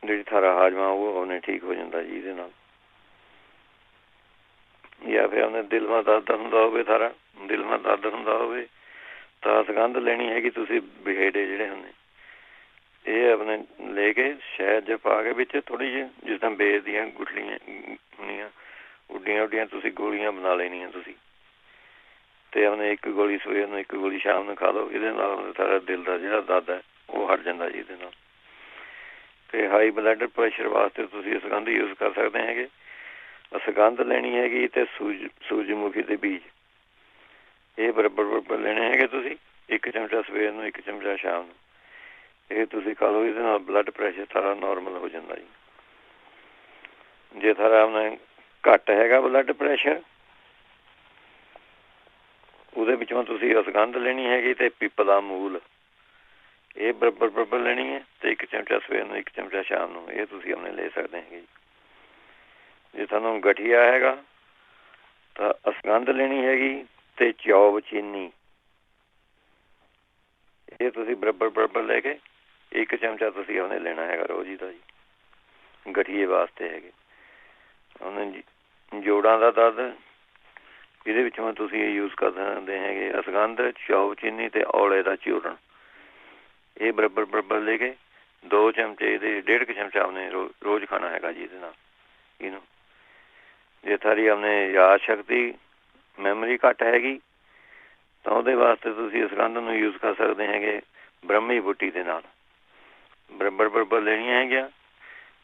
ਜਿਹੜੀ ਥਾਰਾ ਹਾਜਮਾ ਉਹ ਆਪਣੇ ਠੀਕ ਹੋ ਜਾਂਦਾ ਜੀ ਇਹਦੇ ਨਾਲ। ਜਾਂ ਫਿਰ ਆਪਣੇ ਦਿਲ ਮਾ ਦਰਦ ਹੁੰਦਾ ਹੋਵੇ, ਥਾਰਾ ਦਿਲ ਮਾ ਦਰਦ ਹੁੰਦਾ ਹੋਵੇ ਤਾਂ ਸੁਗੰਧ ਲੈਣੀ ਹੈਗੀ ਤੁਸੀਂ ਬਿਹੇੜੇ ਜਿਹੜੇ ਹੁੰਦੇ, ਇਹ ਆਪਣੇ ਲੈ ਕੇ ਸ਼ਹਿਦ 'ਚ ਪਾ ਕੇ ਵਿੱਚ ਥੋੜ੍ਹੀ ਜਿਹੀ, ਜਿਸ ਤਰ੍ਹਾਂ ਬੇਰ ਦੀਆਂ ਗੁਠਲੀਆਂ ਹੁੰਦੀਆਂ, ਉੱਡੀਆਂ ਤੁਸੀਂ ਗੋਲੀਆਂ ਬਣਾ ਲੈਣੀਆਂ ਤੁਸੀਂ, ਅਤੇ ਆਪਣੇ 1 ਗੋਲੀ ਸਵੇਰ ਨੂੰ 1 ਗੋਲੀ ਸ਼ਾਮ ਨੂੰ ਖਾ ਲਓ। ਇਹਦੇ ਨਾਲ ਸਾਰਾ ਦਿਲ ਦਾ ਜਿਹੜਾ ਦਰਦ ਹੈ ਉਹ ਹਟ ਜਾਂਦਾ ਜੀ ਇਹਦੇ ਨਾਲ। ਅਤੇ ਹਾਈ ਬਲੱਡ ਪ੍ਰੈਸ਼ਰ ਵਾਸਤੇ ਤੁਸੀਂ ਸੁਗੰਧ ਯੂਜ਼ ਕਰ ਸਕਦੇ ਹੈਗੇ। ਸੁਗੰਧ ਲੈਣੀ ਹੈਗੀ ਅਤੇ ਸੂਰਜਮੁਖੀ ਦੇ ਬੀਜ, ਇਹ ਬਰਾਬਰ ਲੈਣੇ ਹੈਗੇ ਤੁਸੀਂ। 1 ਚਮਚਾ ਸਵੇਰ ਨੂੰ 1 ਚਮਚਾ ਸ਼ਾਮ ਨੂੰ, ਇਹ ਤੁਸੀਂ ਖਾ ਲਓ। ਇਹਦੇ ਨਾਲ ਬਲੱਡ ਪ੍ਰੈਸ਼ਰ ਸਾਰਾ ਨੋਰਮਲ ਹੋ ਜਾਂਦਾ ਜੀ। ਜੇ ਸਾਰਾ ਆਪਣੇ ਘੱਟ ਹੈਗਾ ਬਲੱਡ ਪ੍ਰੈਸ਼ਰ, ਉਹਦੇ ਵਿੱਚੋਂ ਤੁਸੀਂ ਅਸਗੰਧ ਲੈਣੀ ਹੈਗੀ ਅਤੇ ਪਿੱਪਲ ਮੂਲ, ਇਹ ਬਰਾਬਰ ਲੈਣੀ ਹੈ। ਅਤੇ 1 ਚਮਚਾ ਸਵੇਰ ਨੂੰ 1 ਚਮਚਾ ਸ਼ਾਮ ਨੂੰ, ਇਹ ਤੁਸੀਂ ਆਪਣੇ ਲੈ ਸਕਦੇ ਹੈਗੇ ਜੀ। ਜੇ ਤੁਹਾਨੂੰ ਗਠੀਆ ਹੈਗਾ ਤਾਂ ਅਸਗੰਧ ਲੈਣੀ ਹੈਗੀ ਅਤੇ ਚੌਬ ਚੀਨੀ, ਇਹ ਤੁਸੀਂ ਬਰਾਬਰ ਲੈ ਕੇ 1 ਚਮਚਾ ਤੁਸੀਂ ਉਹਨੇ ਲੈਣਾ ਹੈਗਾ ਰੋਜ਼ ਹੀ ਦਾ ਜੀ, ਗਠੀਏ ਵਾਸਤੇ ਹੈਗੇ। ਉਹਨੇ ਜੋੜਾਂ ਦਾ ਦਰਦ, ਇਹਦੇ ਵਿੱਚੋਂ ਤੁਸੀਂ ਇਹ ਯੂਜ਼ ਕਰ ਸਕਦੇ ਹੈਗੇ ਅਸਗੰਧ, ਚੌਪ ਚੀਨੀ ਅਤੇ ਔਲੇ ਦਾ ਚੂਰਨ। ਇਹ ਬਰਾਬਰ ਲੈ ਕੇ 2 ਚਮਚੇ ਇਹਦੇ 1.5 ਚਮਚਾ ਉਹਨੇ ਰੋਜ਼ ਖਾਣਾ ਹੈਗਾ ਜੀ ਇਹਦੇ ਨਾਲ। ਇਹਨੂੰ ਜੇ ਸਾਰੀ ਆਪਣੇ ਯਾਦ ਸ਼ਕਤੀ, ਮੈਮਰੀ ਘੱਟ ਹੈਗੀ ਤਾਂ ਉਹਦੇ ਵਾਸਤੇ ਤੁਸੀਂ ਅਸਗੰਧ ਨੂੰ ਯੂਜ਼ ਕਰ ਸਕਦੇ ਹੈਗੇ ਬ੍ਰਹਮੀ ਬੂਟੀ ਦੇ ਨਾਲ। ਬਰਾਬਰ ਲੈਣੀਆਂ ਹੈਗੀਆਂ,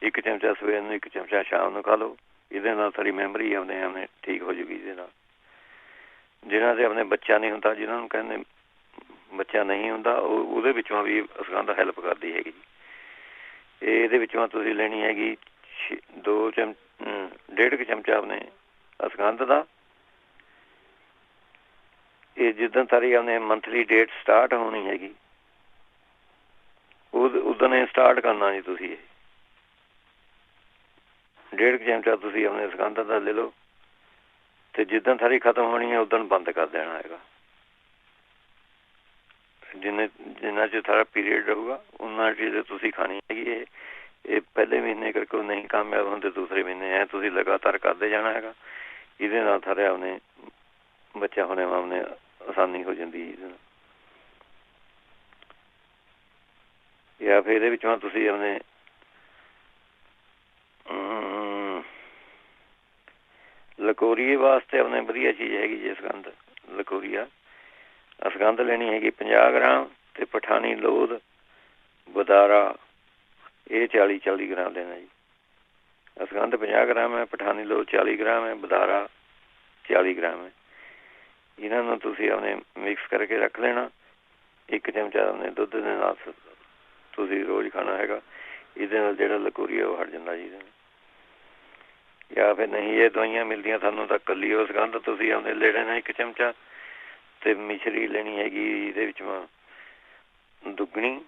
1 ਚਮਚਾ ਸਵੇਰ ਨੂੰ, 1 ਚਮਚਾ ਸ਼ਾਮ ਨੂੰ ਖਾ ਲਓ। ਇਹਦੇ ਨਾਲ ਸਾਰੀ ਮੈਮਰੀ ਆਪਣੇ ਠੀਕ ਹੋ ਜੂਗੀ ਇਹਦੇ ਨਾਲ। ਜਿਨ੍ਹਾਂ ਦੇ ਆਪਣੇ ਬੱਚਾ ਨਹੀਂ ਹੁੰਦਾ, ਜਿਨ੍ਹਾਂ ਨੂੰ ਕਹਿੰਦੇ ਬੱਚਾ ਨਹੀਂ ਹੁੰਦਾ, ਉਹਦੇ ਵਿੱਚੋਂ ਵੀ ਅਸਗੰਧ ਹੈਲਪ ਕਰਦੀ ਹੈਗੀ ਜੀ। ਇਹਦੇ ਵਿੱਚੋਂ ਤੁਸੀਂ ਲੈਣੀ ਹੈਗੀ 1.5 ਚਮਚਾ ਆਪਣੇ ਅਸਗੰਧ ਦਾ। ਇਹ ਜਿੱਦਣ ਸਾਰੀ ਆਪਣੇ ਮੰਥਲੀ ਡੇਟ ਸਟਾਰਟ ਹੋਣੀ ਹੈਗੀ ਉਦੋਂ ਇਹ ਸਟਾਰਟ ਕਰਨਾ ਜੀ ਤੁਸੀਂ। ਇਹ 1.5 ਚਮਚਾ ਤੁਸੀਂ ਆਪਣੇ ਅਸਗੰਧ ਦਾ ਲੈ ਲਓ ਅਤੇ ਜਿੱਦਣ ਸਾਰੀ ਖਤਮ ਹੋਣੀ ਹੈ ਉਦੋਂ ਬੰਦ ਕਰ ਦੇਣਾ ਹੈਗਾ। ਜਿੰਨਾ ਚਿਰ ਸਾਰਾ ਪੀਰੀਅਡ ਰਹੂਗਾ ਉਹਨਾਂ ਚਿਰ ਤੁਸੀਂ ਖਾਣੀ ਹੈਗੀ। ਇਹ ਪਹਿਲੇ ਮਹੀਨੇ ਕਰਕੇ ਨਹੀਂ ਕਾਮਯਾਬ ਹੁੰਦੇ, ਦੂਸਰੇ ਮਹੀਨੇ ਐ ਤੁਸੀਂ ਲਗਾਤਾਰ ਕਰਦੇ ਜਾਣਾ ਹੈਗਾ। ਇਹਦੇ ਨਾਲ ਸਾਰੇ ਆਪਣੇ ਬੱਚਾ ਹੋਣੇ ਆਪਣੇ ਆਸਾਨੀ ਹੋ ਜਾਂਦੀ ਇਹਦੇ ਨਾਲ। ਜਾਂ ਫਿਰ ਇਹਦੇ ਵਿੱਚੋਂ ਤੁਸੀਂ ਆਪਣੇ ਲਕੋਰੀਏ ਵਾਸਤੇ ਆਪਣੇ ਵਧੀਆ ਚੀਜ਼ ਹੈਗੀ ਜੀ ਅਸਗੰਧ। ਲਕੋਰੀਆ ਅਸਗੰਧ ਲੈਣੀ ਹੈਗੀ 50 ਗ੍ਰਾਮ ਅਤੇ ਪਠਾਨੀ ਲੋਧ, ਬਦਾਰਾ ਇਹ 40 ਗ੍ਰਾਮ ਲੈਣਾ ਜੀ। ਅਸਗੰਧ 50 ਗ੍ਰਾਮ ਹੈ, ਪਠਾਨੀ ਲੋਧ 40 ਗ੍ਰਾਮ ਹੈ, ਬਦਾਰਾ 40 ਗ੍ਰਾਮ ਹੈ। ਇਹਨਾਂ ਨੂੰ ਤੁਸੀਂ ਆਪਣੇ ਮਿਕਸ ਕਰਕੇ ਰੱਖ ਲੈਣਾ। 1 ਚਮਚਾ ਆਪਣੇ ਦੁੱਧ ਦੇ ਨਾਲ ਤੁਸੀਂ ਰੋਜ਼ ਖਾਣਾ ਹੈਗਾ। ਇਹਦੇ ਨਾਲ ਜਿਹੜਾ ਲਕੋਰੀਆ ਉਹ ਹਟ ਜਾਂਦਾ ਜੀ ਇਹਦੇ ਨਾਲ। ਜਾਂ ਫਿਰ ਨਹੀਂ ਇਹ ਦਵਾਈਆਂ ਮਿਲਦੀਆਂ ਤੁਹਾਨੂੰ ਤਾਂ ਇਕੱਲੀ ਉਹ ਅਸਗੰਧ ਤੁਸੀਂ ਆਪਣੇ ਲੈ ਲੈਣਾ 1 ਚਮਚਾ, ਅਤੇ ਮਿਸ਼ਰੀ ਲੈਣੀ ਹੈਗੀ ਇਹਦੇ ਵਿੱਚੋਂ ਦੁੱਗਣੀ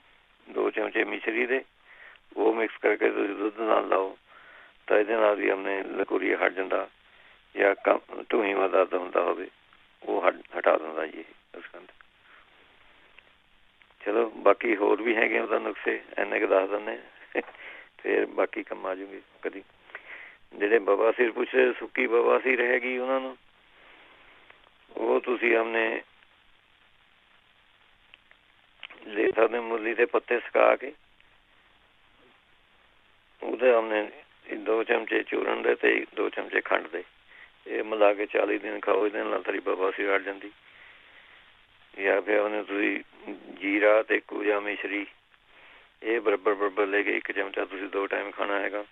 2 ਚਮਚੇ ਮਿਸ਼ਰੀ ਦੇ। ਉਹ ਮਿਕਸ ਕਰਕੇ ਤੁਸੀਂ ਦੁੱਧ ਨਾਲ ਲਾਓ ਤਾਂ ਇਹਦੇ ਨਾਲ ਵੀ ਆਪਣੇ ਲਕੋਰੀਆ ਹਟ ਜਾਂਦਾ। ਜਾਂ ਢੂੰਹੀਆਂ ਦਾ ਦਰਦ ਹੁੰਦਾ ਹੋਵੇ ਉਹ ਹਟਾ ਦਿੰਦਾ ਜੀ ਇਹ ਅਸਗੰਧ। ਚਲੋ ਬਾਕੀ ਹੋਰ ਵੀ ਹੈਗੇ ਉਹਦਾ ਨੁਕਸੇ, ਇੰਨੇ ਕੁ ਦੱਸ ਦਿੰਦੇ ਫਿਰ ਬਾਕੀ ਕੰਮ ਆ ਜੂਗੇ ਕਦੀ। ਜਿਹੜੇ ਬਵਾਸੀਰ ਪੁੱਛਦੇ, ਸੁੱਕੀ ਬਵਾਸੀਰ ਹੈਗੀ ਉਹਨਾਂ ਨੂੰ, ਉਹ ਤੁਸੀਂ ਆਪਣੇ ਲੈ ਸਕਦੇ ਮੂਲੀ ਦੇ ਪੱਤੇ ਸੁਕਾ ਕੇ ਉਹਦੇ ਆਪਣੇ 2 ਚਮਚੇ ਚੂਰਨ ਦੇ ਅਤੇ 2 ਚਮਚੇ ਖੰਡ ਦੇ, ਇਹ ਮਿਲਾ ਕੇ 40 ਦਿਨ ਖਾਓ। ਇਹਦੇ ਨਾਲ ਸਾਰੀ ਬਵਾਸੀਰ ਹਟ ਜਾਂਦੀ। ਜਾਂ ਫਿਰ ਉਹਨੇ ਤੁਸੀਂ ਜੀਰਾ ਅਤੇ ਕੂਜਾ ਮਿਸ਼ਰੀ ਇਹ ਬਰਾਬਰ ਲੈ ਕੇ 1 ਚਮਚਾ ਤੁਸੀਂ 2 ਟਾਈਮ ਖਾਣਾ ਹੈਗਾ।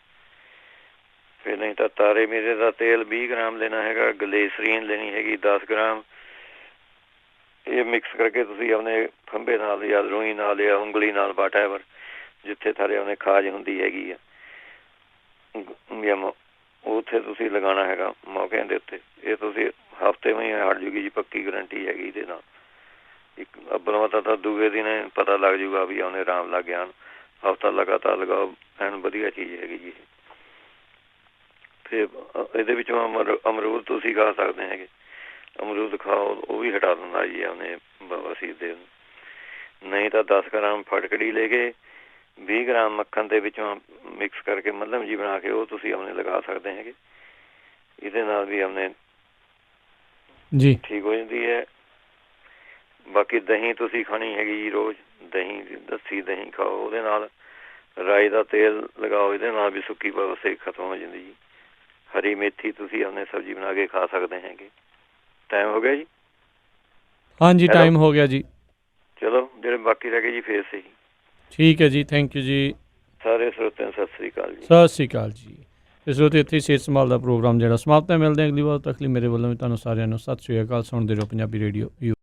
ਫਿਰ ਨਹੀਂ ਤਾਂ ਤਾਰੇ ਮੀਰੇ ਦਾ ਤੇਲ 20 ਗ੍ਰਾਮ ਲੈਣਾ ਹੈਗਾ। ਗਲੇਸਰੀਨ ਲੈਣੀ ਹੈਗੀ 10 ਗ੍ਰਾਮ। ਇਹ ਮਿਕਸ ਕਰਕੇ ਤੁਸੀਂ ਆਪਣੇ ਖੰਭੇ ਨਾਲ ਜਾਂ ਰੂਈ ਨਾਲ ਜਾਂ ਉਂਗਲੀ ਨਾਲ ਵਾਟਐਵਰ ਜਿੱਥੇ ਥਾਰੇ ਉਹਨੇ ਖਾਜ ਹੁੰਦੀ ਹੈਗੀ ਆ ਉੱਥੇ ਤੁਸੀਂ ਲਗਾਉਣਾ ਹੈਗਾ ਮੌਕਿਆਂ ਦੇ ਉੱਤੇ। ਇਹ ਤੁਸੀਂ ਹਫ਼ਤੇ ਵਿੱਚ ਹਟ ਜੂਗੀ ਜੀ, ਪੱਕੀ ਗਰੰਟੀ ਹੈਗੀ ਇਹਦੇ ਨਾਲ। ਇੱਕ ਅੱਬਲ ਤਾਂ ਦੂਏ ਦਿਨ ਪਤਾ ਲੱਗ ਜੂਗਾ ਵੀ ਉਹਨੇ ਆਰਾਮ ਲੱਗ ਗਿਆ। ਹਫ਼ਤਾ ਲਗਾਤਾਰ ਲਗਾਓ, ਐਨ ਵਧੀਆ ਚੀਜ਼ ਹੈਗੀ ਜੀ। ਫਿਰ ਇਹਦੇ ਵਿੱਚੋਂ ਅਮਰੂਦ ਤੁਸੀਂ ਖਾ ਸਕਦੇ ਹੈਗੇ। ਅਮਰੂਦ ਖਾਓ, ਉਹ ਵੀ ਹਟਾ ਦਿੰਦਾ ਜੀ ਉਹਨੇ ਬਵਾਸੀਰ ਦੇ। ਨਹੀਂ ਤਾਂ 10 ਗ੍ਰਾਮ ਫਟਕੜੀ ਲੈ ਕੇ 20 ਗ੍ਰਾਮ ਮੱਖਣ ਦੇ ਵਿੱਚੋਂ ਮਿਕਸ ਕਰਕੇ ਮੱਲਮ ਜੀ ਬਣਾ ਕੇ ਉਹ ਤੁਸੀਂ ਆਪਣੇ ਲਗਾ ਸਕਦੇ ਹੈਗੇ। ਇਹਦੇ ਨਾਲ ਵੀ ਆਪਣੇ ਜੀ ਠੀਕ ਹੋ ਜਾਂਦੀ ਹੈ। ਬਾਕੀ ਦਹੀਂ ਤੁਸੀਂ ਖਾਣੀ ਹੈਗੀ ਜੀ ਰੋਜ਼, ਦਹੀਂ ਲੱਸੀ ਦਹੀਂ ਖਾਓ। ਉਹਦੇ ਨਾਲ ਰਾਈ ਦਾ ਤੇਲ ਲਗਾਓ, ਇਹਦੇ ਨਾਲ ਵੀ ਸੁੱਕੀ ਬਵਾਸੀਰ ਖਤਮ ਹੋ ਜਾਂਦੀ ਜੀ। ਹਰੀ ਮੇਥੀ ਤੁਸੀਂ ਆਪਣੇ ਸਬਜ਼ੀ ਬਣਾ ਕੇ ਖਾ ਸਕਦੇ ਹੈਗੇ। ਟਾਈਮ ਹੋ ਗਿਆ ਜੀ? ਹਾਂਜੀ ਟਾਈਮ ਹੋ ਗਿਆ ਜੀ। ਚਲੋ ਜਿਹੜੇ ਬਾਕੀ ਰਹਿ ਗਏ ਜੀ ਫੇਰ ਸਹੀ। ਠੀਕ ਹੈ ਜੀ, ਥੈਂਕ ਯੂ ਜੀ। ਸਾਰੇ ਸਰੋਤਿਆਂ ਨੂੰ ਸਤਿ ਸ੍ਰੀ ਅਕਾਲ ਜੀ। ਸਤਿ ਸ਼੍ਰੀ ਅਕਾਲ ਜੀ। ਇਸ ਵੇਲੇ ਇੱਥੇ ਸਿਹਤ ਸੰਭਾਲ ਦਾ ਪ੍ਰੋਗਰਾਮ ਜਿਹੜਾ ਸਮਾਪਤ ਹੈ। ਮਿਲਦੇ ਹਾਂ ਅਗਲੀ ਵਾਰ ਤੱਕ ਲਈ ਮੇਰੇ ਵੱਲੋਂ ਵੀ ਤੁਹਾਨੂੰ ਸਾਰਿਆਂ ਨੂੰ ਸਤਿ ਸ਼੍ਰੀ ਅਕਾਲ। ਸੁਣਦੇ ਰਹੋ ਪੰਜਾਬੀ ਰੇਡੀਓ।